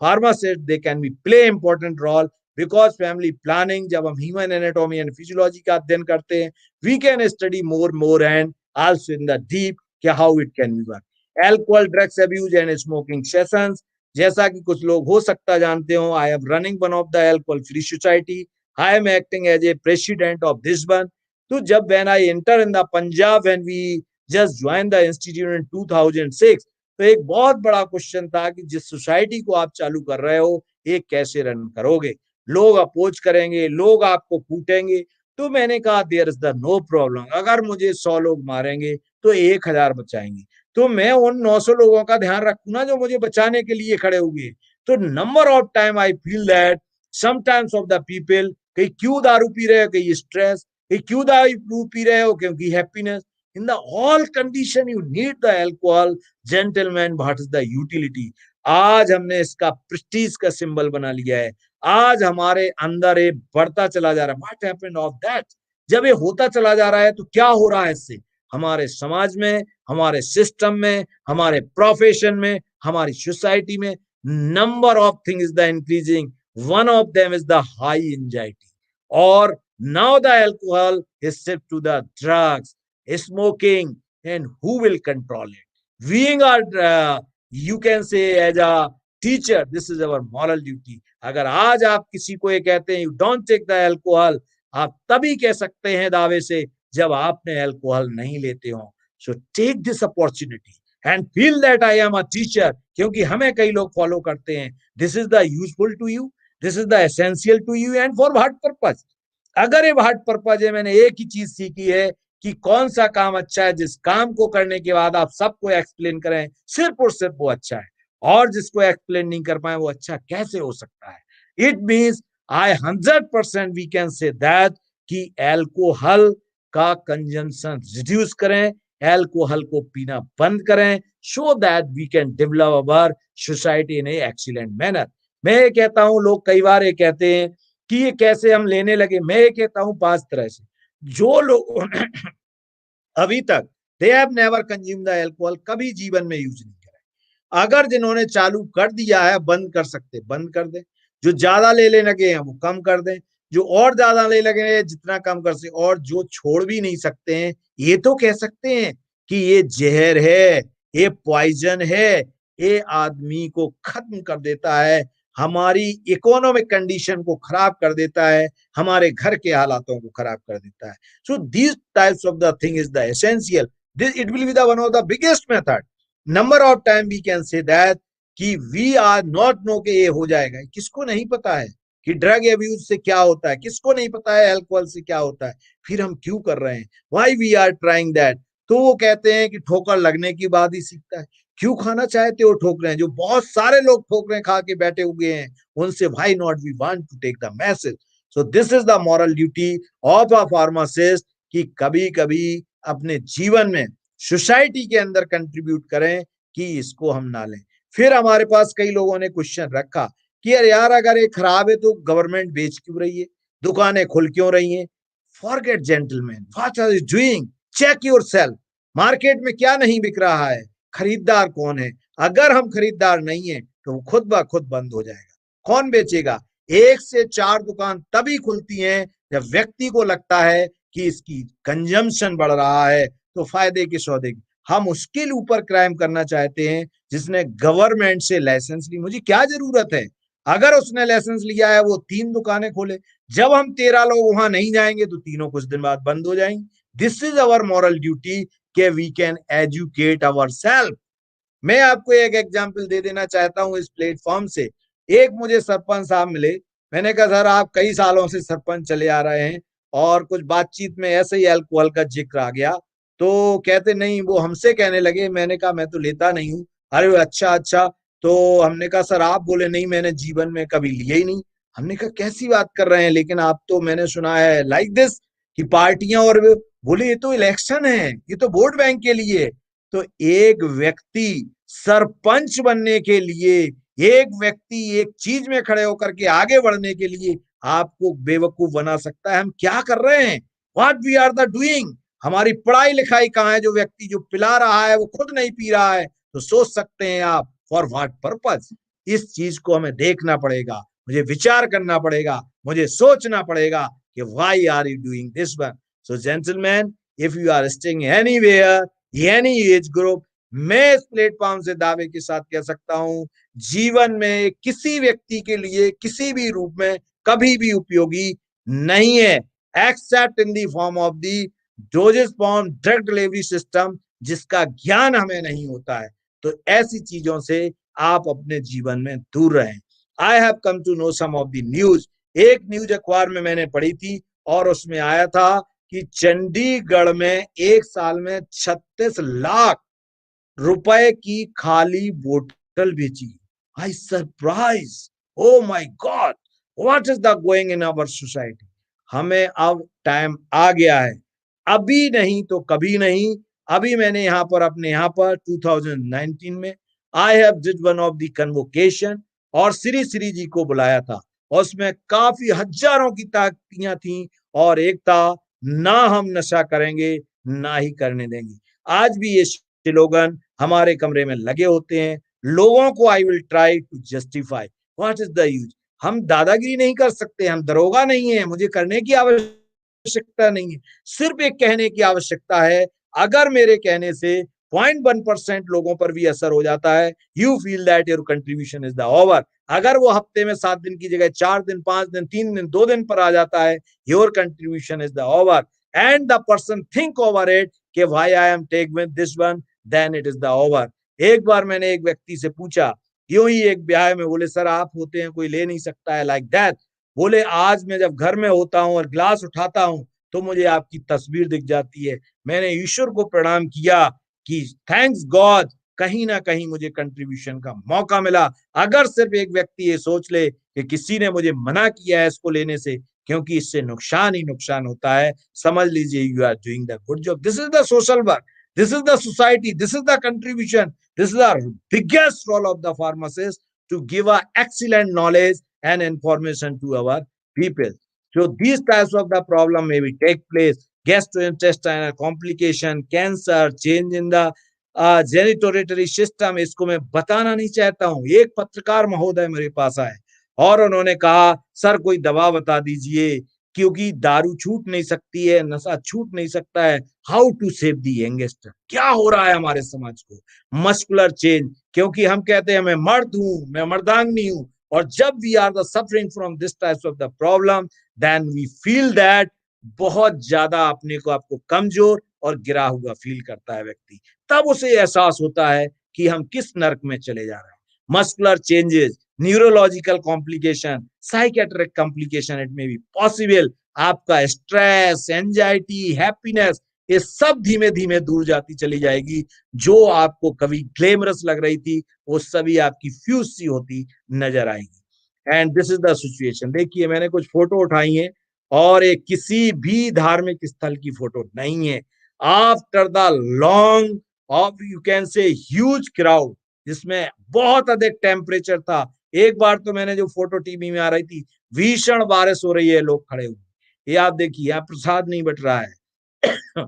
pharmacists they can be play important role, because family planning जब हम human anatomy and physiology का अध्ययन करते हैं, we can study more and also in the deep कि how it can be work। alcohol, drugs abuse and smoking sessions, जैसा कि कुछ लोग हो सकता जानते हो, I am running one of the alcohol free society, I am acting as a president of this one। तो जब when I enter in the Punjab, when we just joined the institute in 2006, तो एक बहुत बड़ा question था कि जिस society को आप चालू कर रहे हो ये कैसे रन करोगे, लोग अपोज करेंगे, लोग आपको कूटेंगे। तो मैंने कहा there is the no problem, अगर मुझे 100 लोग मारेंगे तो 1000 बचाएंगे, तो मैं उन 900 लोगों का ध्यान रखूं ना जो मुझे बचाने के लिए खड़े हुए। तो number of time I feel that sometimes of the people, कहीं क्यों दारू पी रहे हो, कहीं स्ट्रेस, क्यों दारू पी रहे हो, क्योंकि happiness. In the all condition you need the alcohol, gentleman what is the utility. आज हमने इसका प्रेस्टीज का सिंबल बना लिया है, आज हमारे अंदर ये बढ़ता चला जा रहा है। व्हाट हैपेंड ऑफ दैट, जब ये होता चला जा रहा है तो क्या हो रहा है इससे, हमारे समाज में, हमारे सिस्टम में, हमारे प्रोफेशन में, हमारी सोसाइटी में number of thing is the increasing, one of them is the high anxiety. और now the alcohol is shipped to the drugs, smoking, and who will control it? Being you can say as a teacher, this is our moral duty। अगर आज आप किसी को ये कहते हैं you don't take the alcohol, आप तभी कह सकते हैं दावे से जब आपने अल्कोहल नहीं लेते हो। So take this opportunity and feel that I am a teacher, क्योंकि हमें कई लोग फॉलो करते हैं। This is the useful to you, this is the essential to you, and for what purpose? अगर ये व्हाट पर्पज है, मैंने एक ही चीज सीखी है कि कौन सा काम अच्छा है, जिस काम को करने के बाद आप सबको एक्सप्लेन करें सिर्फ और सिर्फ वो अच्छा है, और जिसको एक्सप्लेन नहीं कर पाए वो अच्छा कैसे हो सकता है। It means I 100% we can say that कि एल्कोहल का कंजम्पशन रिड्यूस करें, एल्कोहल को पीना बंद करें, so that we can develop our society in a excellent manner. मैं ये कहता हूं, लोग कई बार ये कहते हैं कि ये कैसे हम लेने लगे, मैं ये कहता हूं 5 तरह से। जो लोग अभी तक they have never consume the alcohol, कभी जीवन में यूज नहीं करा, अगर जिन्होंने चालू कर दिया है बंद कर सकते बंद कर दें, जो ज्यादा ले लगे हैं वो कम कर दें, जो और ज्यादा ले लगे हैं जितना कम कर सकते, और जो छोड़ भी नहीं सकते हैं ये तो कह सकते हैं कि ये जहर है, ये पॉइजन है, ये आदमी को खत्म कर देता है, हमारी इकोनॉमिक कंडीशन को खराब कर देता है, हमारे घर के हालातों को खराब कर देता है। So these types of the thing is the essential, this it will be the one of the biggest method. Number of time we can say that कि वी आर नॉट नो के ये हो जाएगा, किसको नहीं पता है कि ड्रग एब्यूज से क्या होता है, किसको नहीं पता है अल्कोहल से क्या होता है, फिर हम क्यों कर रहे हैं, why we are trying that. तो वो कहते हैं कि ठोकर लगने के बाद ही सीखता है, क्यों खाना चाहते हो ठोक रहे हैं, जो बहुत सारे लोग ठोक रहे हैं, खा के बैठे हुए हैं, उनसे why not we want to take the message. So this is the moral duty of a pharmacist कि कभी कभी अपने जीवन में सोसाइटी के अंदर कंट्रीब्यूट करें कि इसको हम ना लें। फिर हमारे पास कई लोगों ने क्वेश्चन रखा कि अरे यार अगर ये खराब है तो गवर्नमेंट बेच क्यों रही है, दुकानें खुल क्यों रही हैं। Forget gentleman, what are you doing, check yourself, market में क्या नहीं बिक रहा है, खरीदार कौन है। अगर हम खरीदार नहीं है तो वो खुद ब खुद बंद हो जाएगा। कौन बेचेगा। एक से चार दुकान तभी खुलती हैं जब व्यक्ति को लगता है कि इसकी कंजम्पशन बढ़ रहा है तो फायदे के सौदे की। हम उसके ऊपर क्राइम करना चाहते हैं जिसने गवर्नमेंट से लाइसेंस ली। मुझे क्या जरूरत है, अगर उसने लाइसेंस लिया है वो 3 दुकानें खोले, जब हम 13 लोग वहां नहीं जाएंगे तो तीनों कुछ दिन बाद बंद हो जाएंगे। This is our moral duty कि we can educate our self. मैं आपको एक एग्जाम्पल दे देना चाहता हूं इस प्लेटफॉर्म से। एक मुझे सरपंच साहब मिले, मैंने कहा सर आप कई सालों से सरपंच चले आ रहे हैं और कुछ बातचीत में ऐसे ही अल्कोहल का जिक्र आ गया, तो कहते नहीं वो हमसे कहने लगे। मैंने कहा मैं तो लेता नहीं हूँ। अरे अच्छा अच्छा। तो हमने कहा सर आप बोले नहीं मैंने जीवन में कभी लिया ही नहीं। हमने कहा कैसी बात कर रहे हैं, लेकिन आप तो मैंने सुना है लाइक दिस कि पार्टियां और बोले ये तो इलेक्शन है, ये तो वोट बैंक के लिए। तो एक व्यक्ति सरपंच बनने के लिए, एक व्यक्ति एक चीज में खड़े होकर के आगे बढ़ने के लिए आपको बेवकूफ बना सकता है। हम क्या कर रहे हैं, what we are the doing. हमारी पढ़ाई लिखाई कहाँ है। जो व्यक्ति जो पिला रहा है वो खुद नहीं पी रहा है, तो सोच सकते हैं आप फॉर व्हाट पर्पज। इस चीज को हमें देखना पड़ेगा, मुझे विचार करना पड़ेगा, मुझे सोचना पड़ेगा कि why are you doing this one. So gentleman, if you are staying anywhere, any age group, मैं इस प्लेटफॉर्म से दावे के साथ कह सकता हूं जीवन में किसी व्यक्ति के लिए किसी भी रूप में कभी भी उपयोगी नहीं है, accept in the form of the doses form drug delivery system, जिसका ज्ञान हमें नहीं होता है। तो ऐसी चीजों से आप अपने जीवन में दूर रहें। I have come to know some of the news. एक न्यूज अखबार में मैंने पढ़ी थी और उसमें आया था कि चंडीगढ़ में एक साल में 36 लाख रुपए की खाली बोतल बेची। I surprise, oh my God, what is the going in our society. हमें अब टाइम आ गया है, अभी नहीं तो कभी नहीं। अभी मैंने यहाँ पर अपने यहाँ पर 2019 में I have did one of the convocation और श्री श्री जी को बुलाया था। और उसमें काफी हजारों की ताकियां थी और एक था ना हम नशा करेंगे ना ही करने देंगे। आज भी ये स्लोगन हमारे कमरे में लगे होते हैं। लोगों को I will try to justify, what is the use. हम दादागिरी नहीं कर सकते, हम दरोगा नहीं है, मुझे करने की आवश्यकता नहीं है। सिर्फ एक कहने की आवश्यकता है। अगर मेरे कहने से 0.1% लोगों पर भी असर हो जाता है, you feel that your contribution is the over. अगर वो हफ्ते में 7 दिन की जगह 4 दिन, 5 दिन, 3 दिन, 2 दिन पर आ जाता है, your contribution is the over. And the person think over it कि why I am take with this one, then it is the over. एक बार मैंने एक व्यक्ति से पूछा यूं ही एक ब्याह में, बोले सर आप होते हैं कोई ले नहीं सकता है लाइक दैट। बोले आज मैं जब घर में होता हूं और ग्लास उठाता हूं तो मुझे आपकी तस्वीर दिख जाती है। मैंने ईश्वर को प्रणाम किया कि थैंक्स गॉड, कहीं ना कहीं मुझे कंट्रीब्यूशन का मौका मिला। अगर सिर्फ एक व्यक्ति ये सोच ले कि किसी ने मुझे मना किया है इसको लेने से क्योंकि इससे नुकसान ही नुकसान होता है, समझ लीजिए you are doing the good job. This is the social work, this is the society, this is the contribution, this is the biggest role of the pharmacist to give a excellent knowledge and information to our people. So these types of the problem maybe take place: gastrointestinal complication, cancer, change in the genitourinary system। इसको मैं बताना नहीं चाहता हूँ। एक पत्रकार महोदय मेरे पास आए और उन्होंने कहा सर कोई दवा बता दीजिए क्योंकि दारू छूट नहीं सकती है, नशा छूट नहीं सकता है। How to save the youngster. क्या हो रहा है हमारे समाज को, मस्कुलर चेंज, क्योंकि हम कहते हैं मैं मर्द हूं, मैं मर्दांगनी हूं, और जब we are the suffering from this types of the problem then we feel that बहुत ज्यादा अपने को आपको कमजोर और गिरा हुआ फील करता है व्यक्ति। तब उसे एहसास होता है कि हम किस नर्क में चले जा रहे हैं। Muscular changes, neurological complication, psychiatric complication it may be possible. आपका स्ट्रेस, एंजाइटी, हैप्पीनेस ये सब धीमे धीमे दूर जाती चली जाएगी। जो आपको कभी ग्लैमरस लग रही थी वो सभी आपकी फ्यूज सी होती नजर आएगी। And this is the situation. देखिए मैंने कुछ फोटो उठाई है और ये किसी भी धार्मिक स्थल की फोटो नहीं है। After the long off you can से ह्यूज क्राउड, जिसमें बहुत अधिक टेम्परेचर था। एक बार तो मैंने जो फोटो टीवी में आ रही थी, भीषण बारिश हो रही है, लोग खड़े हुए। ये आप देखिए, यहाँ प्रसाद नहीं बट रहा है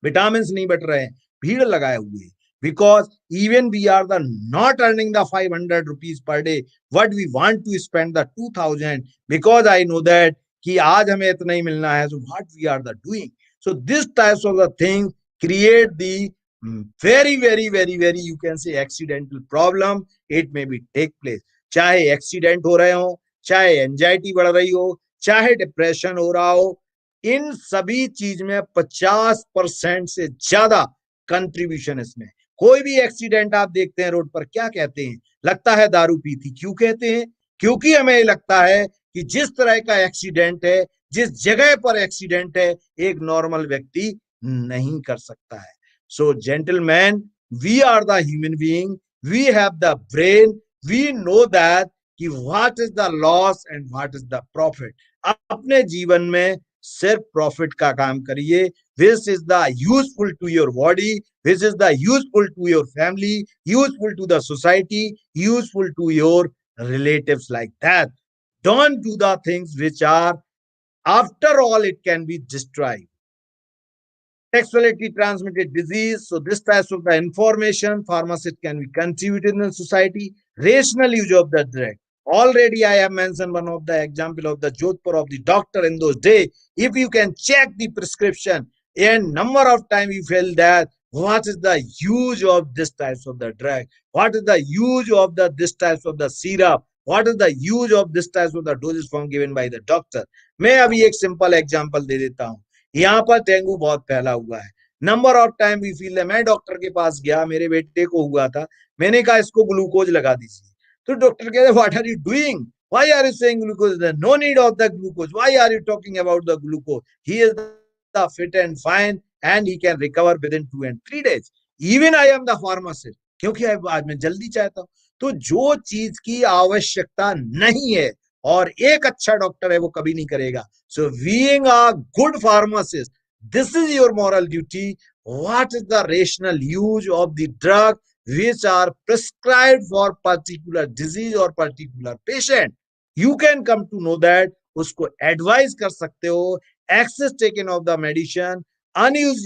विटामिन नहीं बट रहे हैं, भीड़ लगाए हुए हैं। Because even we are the not earning the 500 rupees per day, what we want to spend the 2000, because I know that कि आज हमें इतना ही मिलना है, so what we are the doing. So this types of the thing create the very you can say accidental problem. It may be take place, चाहे accident हो रहे हो, चाहे एंजाइटी बढ़ रही हो, चाहे डिप्रेशन हो रहा हो, इन सभी चीज में 50% से ज्यादा कंट्रीब्यूशन इसमें। कोई भी एक्सीडेंट आप देखते हैं रोड पर, क्या कहते हैं? लगता है दारू पी थी। क्यों कहते हैं? क्योंकि हमें लगता है कि जिस तरह का एक्सीडेंट है, जिस जगह पर एक्सीडेंट है, एक नॉर्मल व्यक्ति नहीं कर सकता है। So gentleman, we are the human being, we have the brain, we know that कि what is the loss and what is the profit. अपने जीवन में सिर्फ प्रॉफिट का काम करिए। This is the useful to your body, this is the useful to your family, useful to the society, useful to your relatives, like that. Don't do the things which are, after all, it can be destroyed. Sexuality transmitted disease. So this types of the information pharmacist can be contributed in the society. Rational use of the drug. Already I have mentioned one of the example of the Jodhpur of the doctor in those days. If you can check the prescription and number of time you feel that what is the use of this types of the drug, what is the use of the this types of the syrup, what is the use of this types of the dosage form given by the doctor. मैं अभी एक simple example दे देता हूँ। यहाँ पर dengue बहुत फैला हुआ है। Number of time we feel, मैं डॉक्टर के पास गया, मेरे बेटे को हुआ था, मैंने कहा इसको ग्लूकोज लगा दीजिए। तो डॉक्टर कहते what are you doing, why are you saying glucose, no need of the glucose, why are you talking about the glucose, he is the fit and fine and he can recover within 2 and 3 days। Even I am the pharmacist, क्योंकि आज मैं जल्दी चाहता हूँ। तो जो चीज की आवश्यकता नहीं है और एक अच्छा डॉक्टर है वो कभी नहीं करेगा। So being a good pharmacist, this is your moral duty. What is the rational use of the drug which are prescribed for particular disease or particular patient? You can come to know that, उसको advise कर सकते हो। Excess taken of the medicine, unused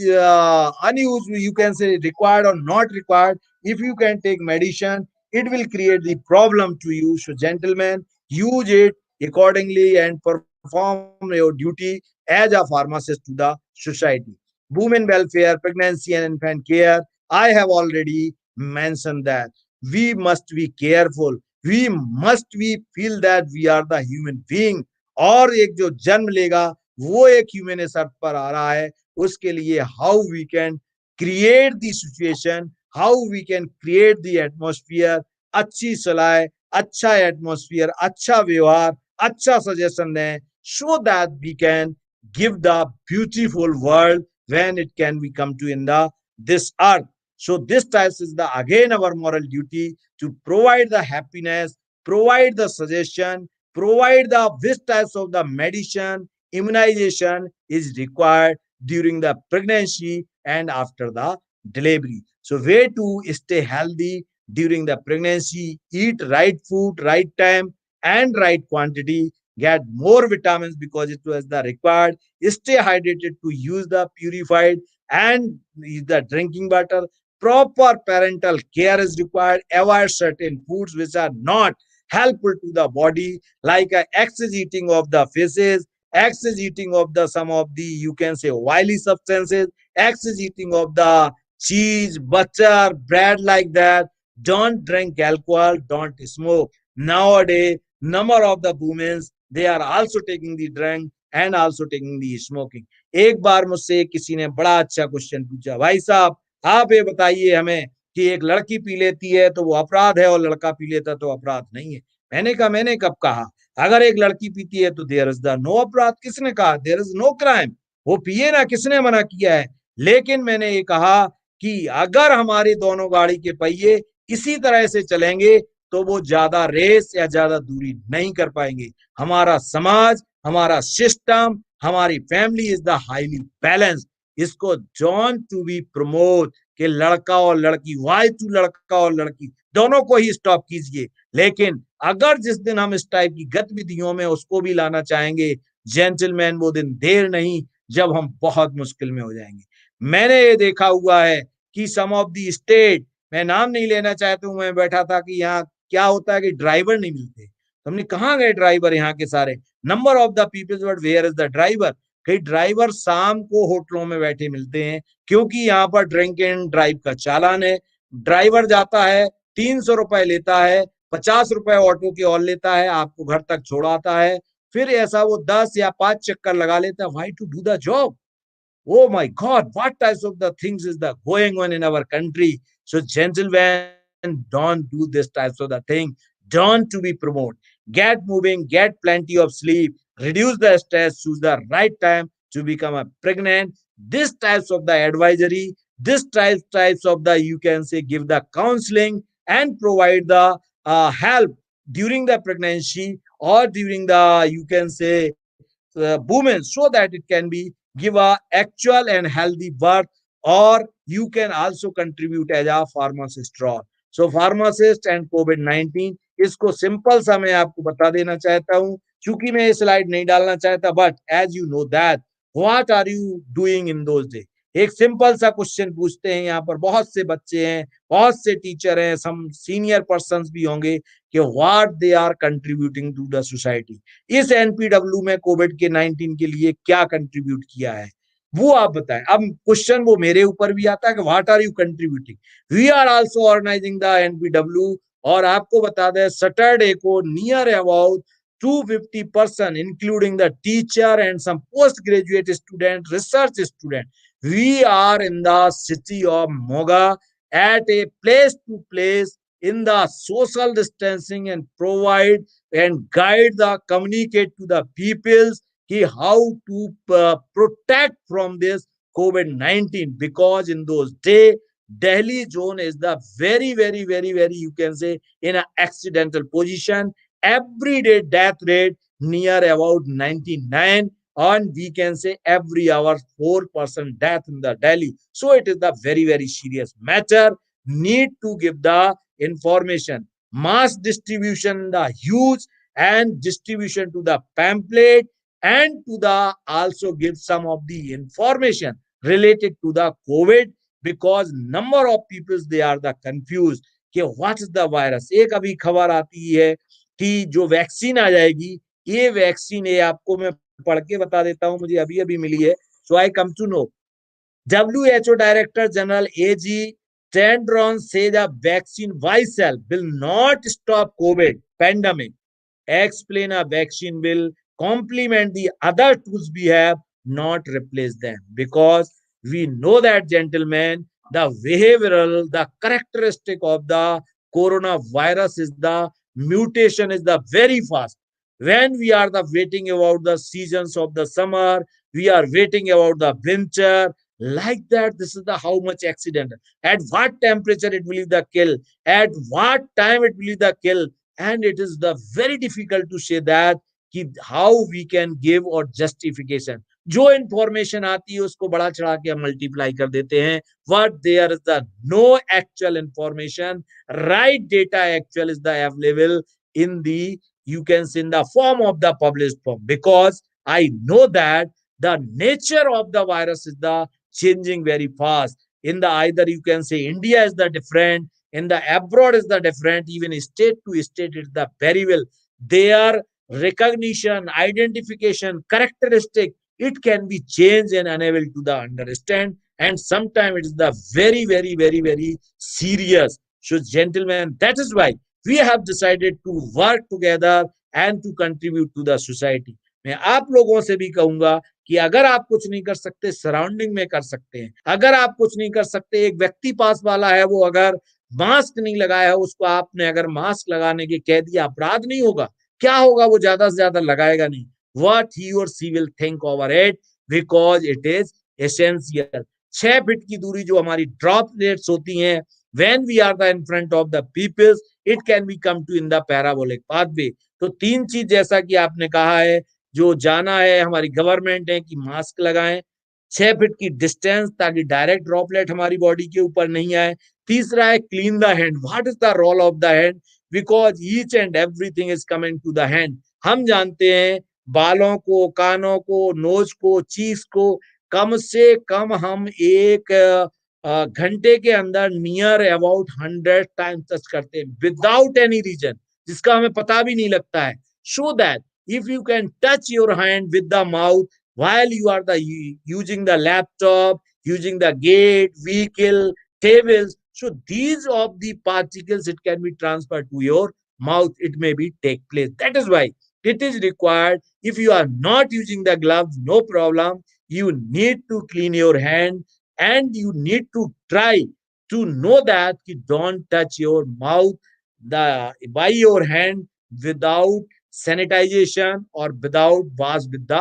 you can say required or not required. If you can take medicine, it will create the problem to you. So gentlemen, use it accordingly and perform your duty as a pharmacist to the society. Women welfare, pregnancy and infant care, I have already mentioned that we must be careful, we must be feel that we are the human being। और एक जो जन्म लेगा वो एक human अर्थ पर आ रहा है, उसके लिए how we can create the situation, how we can create the atmosphere, अच्छी सलाह, अच्छा एटमॉस्फेयर, अच्छा व्यवहार, अच्छा सजेशन दें, so that we can give the beautiful world when it can be come to in the this earth. So this types is the again our moral duty to provide the happiness, provide the suggestion, provide the this types of the medicine, immunization is required during the pregnancy and after the delivery. So way to stay healthy during the pregnancy, eat right food, right time and right quantity, get more vitamins because it was the required, stay hydrated to use the purified and the drinking water, proper parental care is required, avoid certain foods which are not helpful to the body, like excess eating of the fishes, excess eating of the some of the you can say oily substances, excess eating of the cheese, butter, bread, like that. Don't drink alcohol, don't smoke. Nowadays number of the women, they are also taking the drink and also taking the smoking। एक बार मुझसे किसी ने बड़ा अच्छा question पूछा, भाई साहब आप ये बताइए हमें कि एक लड़की पी लेती है तो वो अपराध है और लड़का पी लेता तो अपराध नहीं है। मैंने कहा मैंने कब कहा, अगर एक लड़की पीती है तो देयर इज द नो अपराध। किसने कहा? There is no crime. वो पिए ना, किसने मना किया है? लेकिन मैंने ये कहा कि अगर हमारी दोनों गाड़ी के पहिए इसी तरह से चलेंगे तो वो ज्यादा रेस या ज्यादा दूरी नहीं कर पाएंगे। हमारा समाज, हमारा सिस्टम, हमारी family is the highly balance. इसको जॉन टू बी प्रमोट कि लड़का और लड़की, वाई टू लड़का और लड़की दोनों को ही स्टॉप कीजिए। लेकिन अगर जिस दिन हम इस टाइप की गतिविधियों में उसको भी लाना चाहेंगे जेंटलमैन, वो दिन देर नहीं जब हम बहुत मुश्किल में हो जाएंगे। मैंने ये देखा हुआ है कि सम ऑफ दी स्टेट, मैं नाम नहीं लेना चाहता हूं, मैं बैठा था कि यहाँ क्या होता है कि ड्राइवर नहीं मिलते। तो हमने कहाँ गए ड्राइवर यहाँ के सारे, number of the peoples but where is the driver. कई ड्राइवर शाम को होटलों में बैठे मिलते हैं क्योंकि यहाँ पर ड्रिंक एंड ड्राइव का चालान है। ड्राइवर जाता है, 300 रुपए लेता है, 50 रुपए ऑटो के और लेता है, आपको घर तक छोड़ाता है, फिर ऐसा वो 10 या 5 चक्कर लगा लेता है। Why to do the job? Oh my God, what types of the things is that going on in our country? So, gentlemen, don't do this types of the thing. Don't to be promote. Get moving, get plenty of sleep, reduce the stress, choose the right time to become a pregnant. This types of the advisory, this types of the, you can say, give the counseling and provide the help during the pregnancy or during the, you can say, women, so that it can be give a actual and healthy birth, or you can also contribute as a pharmacist role. So pharmacist and COVID-19, इसको simple सा मैं आपको बता देना चाहता हूं, क्योंकि मैं ये स्लाइड नहीं डालना चाहता, but as you know that what are you doing in those day. एक सिंपल सा क्वेश्चन पूछते हैं, यहाँ पर बहुत से बच्चे हैं, बहुत से टीचर हैं, सम सीनियर पर्सन भी होंगे, कि what they are contributing to the society. इस एनपीडब्ल्यू में कोविड के 19 के लिए क्या कंट्रीब्यूट किया है, वो आप बताएं। अब क्वेश्चन वो मेरे ऊपर भी आता है कि what are you contributing. We are also organizing the NPW, और आपको बता दें सैटरडे को near about 250 person including the teacher and some post graduate student, research student, we are in the city of Moga at a place to place in the social distancing and provide and guide the communicate to the peoples ki how to protect from this COVID-19, because in those days Delhi zone is the very you can say in an accidental position. Every day death rate near about 99, and we can say every hour 4% death in the Delhi. So it is the very serious matter. Need to give the information, mass distribution, the huge and distribution to the pamphlet, and to the also give some of the information related to the COVID, because number of people they are the confused कि what is the virus। एक अभी खबर आती है कि जो vaccine आ जाएगी, ये वैक्सीन, ये आपको मैं पढ़ के बता देता हूं, मुझे अभी अभी मिली है। So I come to know, WHO Director General AG Tendron says a vaccine by itself will not stop COVID pandemic. Explain a vaccine will complement the other tools we have, not replace them. Because we know that, gentlemen, the behavioral, the characteristic of the coronavirus is the mutation is the very fast. When we are the waiting about the seasons of the summer, we are waiting about the winter, like that. This is the how much accident, at what temperature it will be the kill, at what time it will be the kill, and it is the very difficult to say that कि how we can give or justification। जो information आती है उसको बड़ा चढ़ा के हम multiply कर देते हैं, what there is the no actual information, right data actual is the available in the, you can see in the form of the published form, because I know that the nature of the virus is the changing very fast. In the either you can say India is the different, in the abroad is the different, even state to state is the very well. Their recognition, identification, characteristic, it can be changed and unable to the understand. And sometimes it is the very serious. So gentlemen, that is why we have decided to work together and to contribute to the society। मैं आप लोगों से भी कहूंगा कि अगर आप कुछ नहीं कर सकते, सराउंडिंग में कर सकते हैं। अगर आप कुछ नहीं कर सकते, एक व्यक्ति पास वाला है, वो अगर मास्क नहीं लगाया है, उसको आपने अगर मास्क लगाने के कह दिया, अपराध नहीं होगा। क्या होगा, वो ज्यादा से ज्यादा लगाएगा नहीं। What he or she will think over it, because it is essential। 6 feet की दूरी जो हमारी ड्रॉपलेट्स होती हैं, when we are the in front of the peoples, it can be come to in the parabolic pathway. तो 3 चीज जैसा कि आपने कहा है, जो जाना है हमारी गवर्नमेंट है कि मास्क लगाएं, 6 फीट की डिस्टेंस ताकि डायरेक्ट ड्रॉपलेट हमारी बॉडी के ऊपर नहीं आए। तीसरा है clean the hand. What is the role of the hand? Because each and everything is coming to the hand. हम जानते हैं बालों को, कानों को, नोज को, चीज को कम से कम हम एक घंटे के अंदर नियर अबाउट 100 टाइम्स टच करते हैं विदाउट एनी रीजन, जिसका हमें पता भी नहीं लगता है। So that if you can touch your hand with the mouth while you are using the laptop, using the gate, vehicle, tables, so these of the particles it can be transferred to your mouth, it may be take place. That is why it is required. If you are not using the gloves, no problem, you need to clean your hand, and you need to try to know that you don't touch your mouth the by your hand without sanitization or without wash with the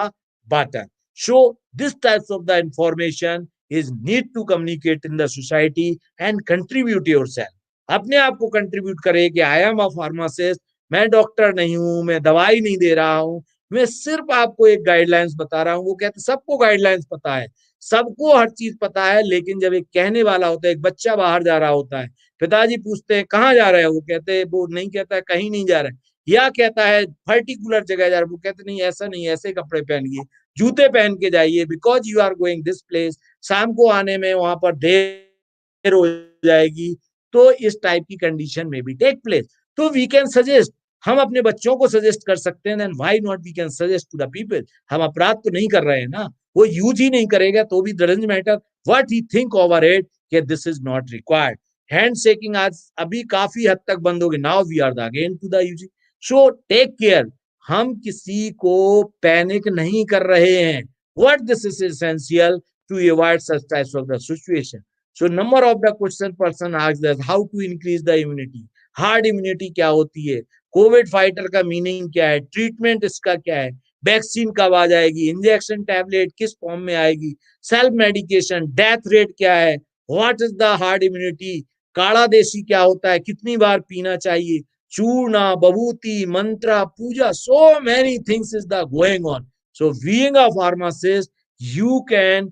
water. So this types of the information is need to communicate in the society and contribute yourself. अपने आप को contribute करे कि आई am a pharmacist, मैं doctor नहीं हूं, मैं दवाई नहीं दे रहा हूं, मैं सिर्फ आपको एक गाइडलाइंस बता रहा हूं। वो कहते सबको गाइडलाइंस पता है, सबको हर चीज पता है, लेकिन जब एक कहने वाला होता है, एक बच्चा बाहर जा रहा होता है, पिताजी पूछते हैं कहाँ जा रहे हो, वो कहते हैं, वो नहीं कहता है कहीं नहीं जा रहे, या कहता है पर्टिकुलर जगह जा रहे, वो कहते नहीं ऐसा नहीं, ऐसे कपड़े पहनिए, जूते पहन के जाइए, because you are going this place, शाम को आने में वहां पर देर हो जाएगी। तो इस टाइप की कंडीशन में भी टेक प्लेस। तो वी कैन सजेस्ट, हम अपने बच्चों को सजेस्ट कर सकते हैं, then why not we can suggest to the people. हम अपराध तो नहीं कर रहे हैं ना, वो यूज ही नहीं करेगा तो भी doesn't matter what he think over it कि this is not required. Hand shaking आज अभी काफी हद तक बंद हो गई, now we are the again to the using. So take care, हम किसी को पैनिक नहीं कर रहे हैं। What this is essential to avoid such types of the situation. So number of the question person asked that how to increase the immunity. Hard immunity क्या होती है, कोविड फाइटर का मीनिंग क्या है, ट्रीटमेंट इसका क्या है, वैक्सीन कब आ जाएगी, इंजेक्शन टैबलेट किस फॉर्म में आएगी, सेल्फ मेडिकेशन, डेथ रेट क्या है, what is the hard immunity, काढ़ा देसी क्या होता है, कितनी बार पीना चाहिए, चूर्णा, बभूति, मंत्रा, पूजा, so many things is the going on. So being a pharmacist, you can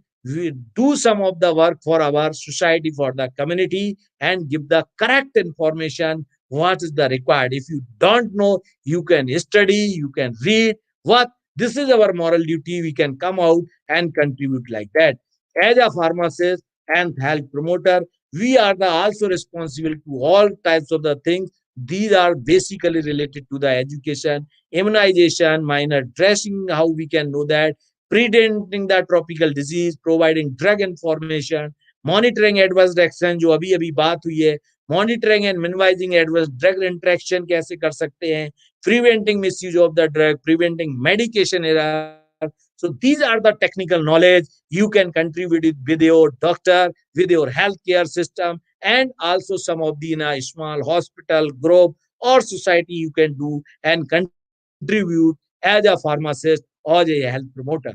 do some of the work for our society, for the community, and give the correct information what is the required. If you don't know, you can study, you can read. What this is our moral duty. We can come out and contribute like that. As a pharmacist and health promoter, we are the also responsible to all types of the things. These are basically related to the education, immunization, minor dressing, how we can know that, preventing the tropical disease, providing drug information, monitoring adverse reaction जो अभी अभी बात हुई है, monitoring and minimizing adverse drug interaction कैसे कर सकते हैं, preventing misuse of the drug, preventing medication error. So these are the technical knowledge you can contribute it with your doctor, with your healthcare system, and also some of the in a small hospital group or society you can do and contribute as a pharmacist or a health promoter.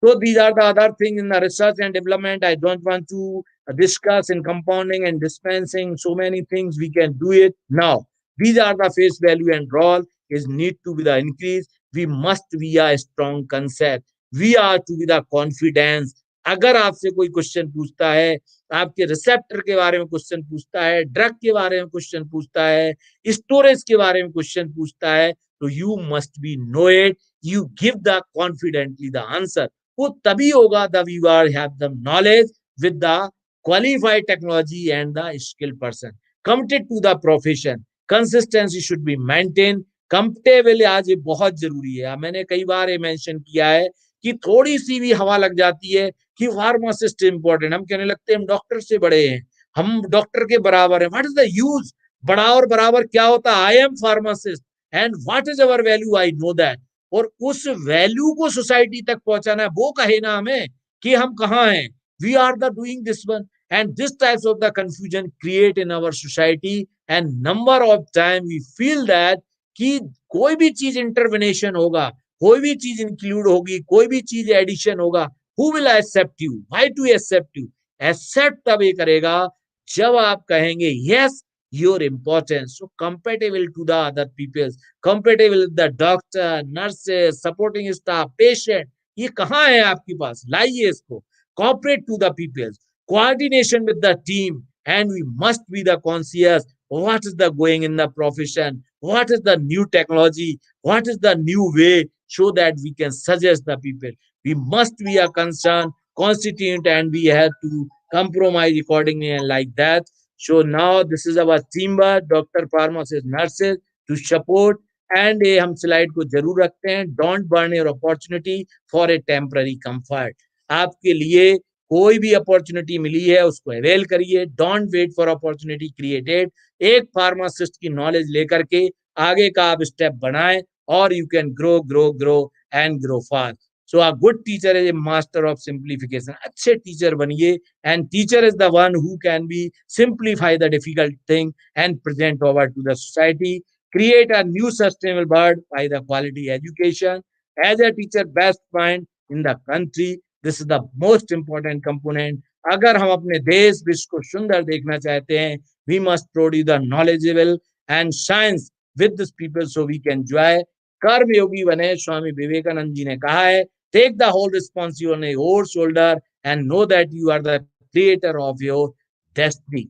So these are the other things in the research and development. I don't want to discuss in compounding and dispensing so many things. We can do it now. These are the face value and role is need to be the increase. We must be a strong concept. We are to be the confidence. अगर आपसे कोई question पूछता है, आपके receptor के बारे में question पूछता है, ड्रग के बारे में क्वेश्चन पूछता है, स्टोरेज के बारे में क्वेश्चन पूछता है, तो you must be know it, you give the confidently the answer. वो तभी होगा the we are have the knowledge with the qualified technology and the skilled person committed to the profession. Consistency should be maintain. Comfortable आज ये बहुत जरूरी है। मैंने कई बार ये मेंशन किया है कि थोड़ी सी भी हवा लग जाती है कि फार्मासिस्ट इंपॉर्टेंट, हम कहने लगते हैं हम डॉक्टर से बड़े हैं, हम डॉक्टर के बराबर हैं। What is the use? बड़ा और बराबर क्या होता है? I am pharmacist and what is our value, I know that. और उस वैल्यू को सोसाइटी तक पहुंचाना है, वो कहे ना हमें कि हम कहाँ हैं। We are the doing this one and this types of the confusion create in our society and number of time we feel that कि कोई भी चीज इंटरवेनेशन होगा, कोई भी चीज इंक्लूड होगी, कोई भी चीज एडिशन होगा, Who will accept you? Why to accept you? Accept तब ये करेगा जब आप कहेंगे yes, your importance. So compatible to the other people, compatible with the doctor, nurses, supporting staff, patient. ये कहाँ है आपके पास? लाइए इसको. Cooperate to the people, coordination with the team, and we must be the conscious. What is the going in the profession? What is the new technology? What is the new way? So that we can suggest the people. We must be a concerned constituent, and we have to compromise accordingly and like that. So now this is our teamwork, doctor, pharmacists, nurses to support. And ये हम slide को जरूर रखते हैं. Don't burn your opportunity for a temporary comfort. आपके लिए कोई भी अपॉर्चुनिटी मिली है उसको अवेल करिए. Don't wait for opportunity created. एक फार्मासिस्ट की नॉलेज लेकर के आगे का आप स्टेप बनाएं और you can grow grow grow and grow fast. So a good teacher is a master of simplification. अच्छे टीचर बनिए, and teacher is the one who can be simplify the difficult thing and present over to the society. Create a new sustainable world by the quality education. As a teacher, best mind in the country. This is the most important component. अगर हम अपने देश विश्व को सुंदर देखना चाहते हैं, we must produce the knowledgeable and science with these people so we can enjoy. कर्म योगी बने. स्वामी विवेकानंद जी ने कहा है, take the whole responsibility on your shoulder and know that you are the creator of your destiny.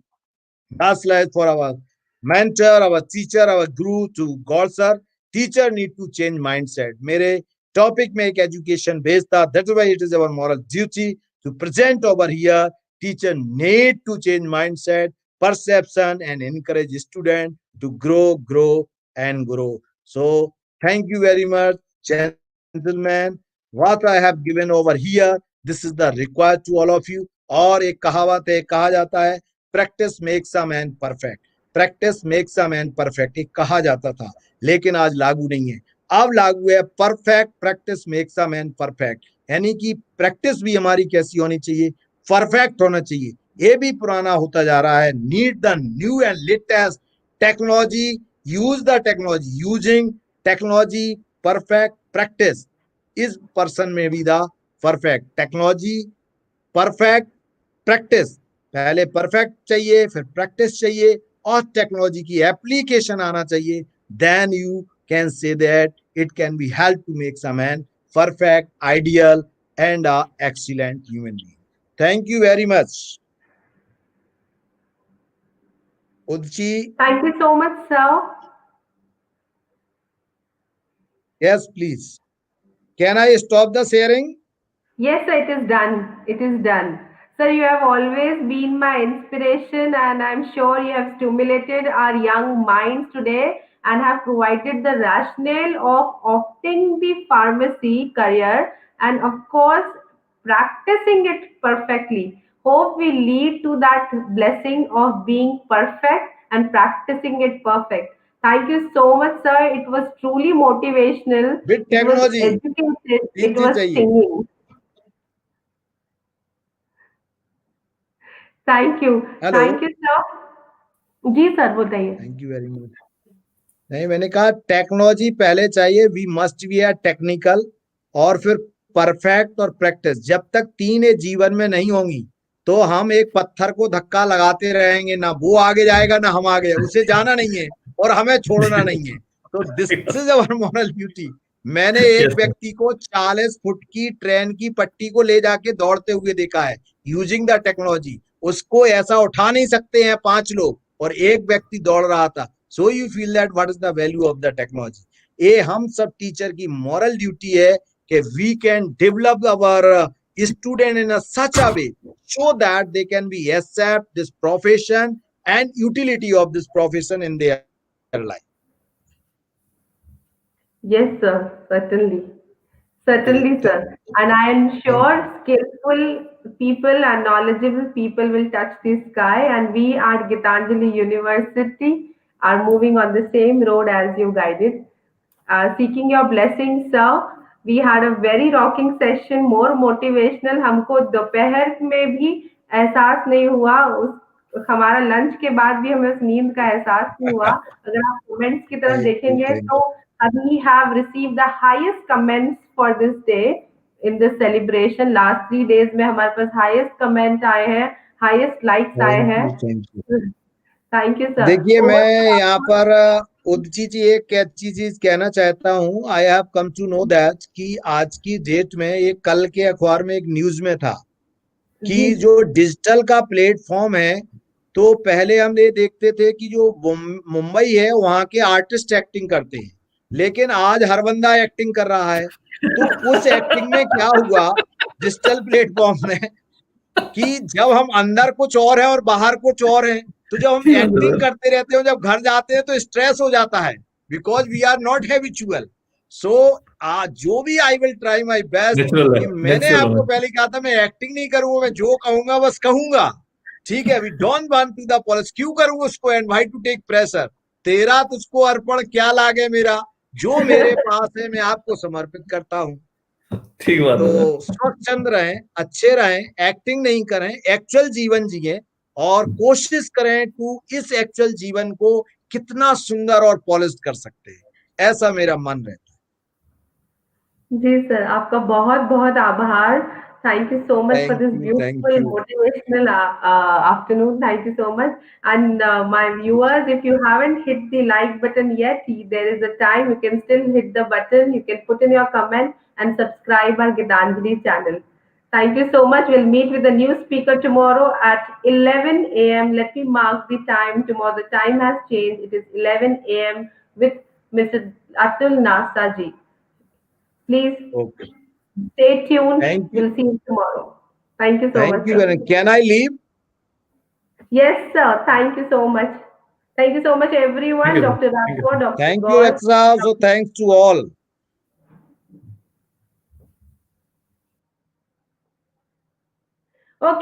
Last slide for our mentor, our teacher, our guru to God sir. Teacher need to change mindset. मेरे topic में एक education based था. That's why it is our moral duty to present over here. Teacher need to change mindset, perception, and encourage student to grow and grow. So thank you very much, gentlemen. What I have given over here, this is the required to all of you. और एक कहावत है, कहा जाता है, practice makes a man perfect. Practice makes a man perfect एक कहा जाता था, लेकिन आज लागू नहीं है. अब लागू है perfect. Practice makes a man perfect. यानी कि प्रैक्टिस भी हमारी कैसी होनी चाहिए? परफेक्ट होना चाहिए. ये भी पुराना होता जा रहा है. Need the new and latest technology. Use the technology. Using technology. Perfect practice इस पर्सन में भी the perfect. Technology, perfect, practice. पहले परफेक्ट चाहिए, फिर प्रैक्टिस चाहिए, और टेक्नोलॉजी की एप्लीकेशन आना चाहिए. Then you can say that it can be help to make some man perfect, ideal and a excellent human being. Thank you very much. उदची. Thank you so much, sir. Yes, please. Can I stop the sharing? Yes, sir, it is done. It is done. Sir, you have always been my inspiration, and I'm sure you have stimulated our young minds today and have provided the rationale of opting the pharmacy career and, of course, practicing it perfectly. Hope we lead to that blessing of being perfect and practicing it perfect. Thank you so much, sir. It was truly motivational. With It was technology. educated. तीन It चीज was चाहिए. singing. Thank you. Hello. Thank you sir. जी sir, बताइए. Thank you very much. नहीं, मैंने कहा technology पहले चाहिए. We must be a technical, और फिर परफेक्ट और प्रैक्टिस. जब तक तीन ये जीवन में नहीं होंगी तो हम एक पत्थर को धक्का लगाते रहेंगे. ना वो आगे जाएगा ना हम आगे. उसे जाना नहीं है और हमें छोड़ना नहीं है. तो this is our moral duty. मैंने एक Yes, sir. व्यक्ति को 40 फुट की ट्रेन की पट्टी को ले जाके दौड़ते हुए देखा है, यूजिंग द टेक्नोलॉजी. उसको ऐसा उठा नहीं सकते हैं 5 लोग, और एक व्यक्ति दौड़ रहा था. So you feel that what is the value of the technology? ये हम सब टीचर की moral duty है कि we can develop our student in a such a way so that they can be accept this profession and utility of this profession in their life. Yes, sir. Certainly. Okay, Certainly, sir. And I am thank sure you. skillful people and knowledgeable people will touch the sky, and we at Gitanjali University are moving on the same road as you guided. Seeking your blessings, sir. We had a very rocking session, more motivational. हमको दोपहर में भी एहसास नहीं हुआ. उस हमारा lunch के बाद भी हमें उस नींद का एहसास नहीं हुआ. अगर आप कमेंट्स की तरफ Thank you, देखेंगे thank तो we have received the highest comments for this day. In this celebration. Last 3 days में हमारे पास हाईएस्ट कमेंट आए हैं, हाईएस्ट लाइक्स आए थैंक हैं। You, thank you. Thank you sir. देखिए, ओवर मैं टू यहाँ आपको। पर उदची जी एक अच्छी चीज कहना चाहता हूँ। I have come to know that कि आज की डेट में, ये कल के अखबार में एक न्यूज में था जी कि जो डिजिटल का प्लेटफॉर्म है, तो पहले हम ये देखते थे कि जो मुंबई है वहां के आर्टिस्ट एक्टिंग करते हैं, लेकिन आज हर बंदा एक्टिंग कर रहा है। तो उस एक्टिंग में क्या हुआ डिजिटल प्लेटफॉर्म में, कि जब हम अंदर कुछ और है और बाहर कुछ और है, तो जब हम ठीक बात है एक्टिंग सर। करते रहते हैं, जब घर जाते हैं तो स्ट्रेस हो जाता है, because we are not habitual. So जो भी I will try my best, natural है, कि मैंने नेचुरल आपको है। पहले कहा था मैं एक्टिंग नहीं करूंगा, मैं जो कहूंगा बस कहूंगा। ठीक है, we don't want to the police, क्यों करूं उसको इनवाइट टू टेक प्रेशर। तेरा तुझको अर्पण क्या लागे मेरा, जो मेरे पास है मैं आपको समर्पित करता हूं। ठीक बात तो है सर। स्वच्छंद रहें, अच्छे रहें, एक्टिंग नहीं करें, एक्चुअल जीवन जिए, और कोशिश करें टू इस एक्चुअल जीवन को कितना सुंदर और पॉलिश कर सकते हैं, ऐसा मेरा मन रहता जी सर, आपका बहुत बहुत आभार। थैंक यू सो है। Much for this thank beautiful you. Motivational afternoon. Thank you so much. And my viewers, if you haven't hit the like button yet, there is a time you can still hit the button. You can put in your comment and subscribe our Geetanjali channel. Thank you so much. We'll meet with a new speaker tomorrow at 11 a.m. Let me mark the time. Tomorrow the time has changed. It is 11 a.m. with Mr. Atul Nasta ji. Please okay, stay tuned. Thank you, We'll see you tomorrow. Thank you so thank much, you. sir. Can I leave? Yes, sir. Thank you so much. Thank you so much, thank everyone. You sir, Dr. Thank you Rathore, sir. Dr. Thank you Gaur. Raksha, so thanks to all.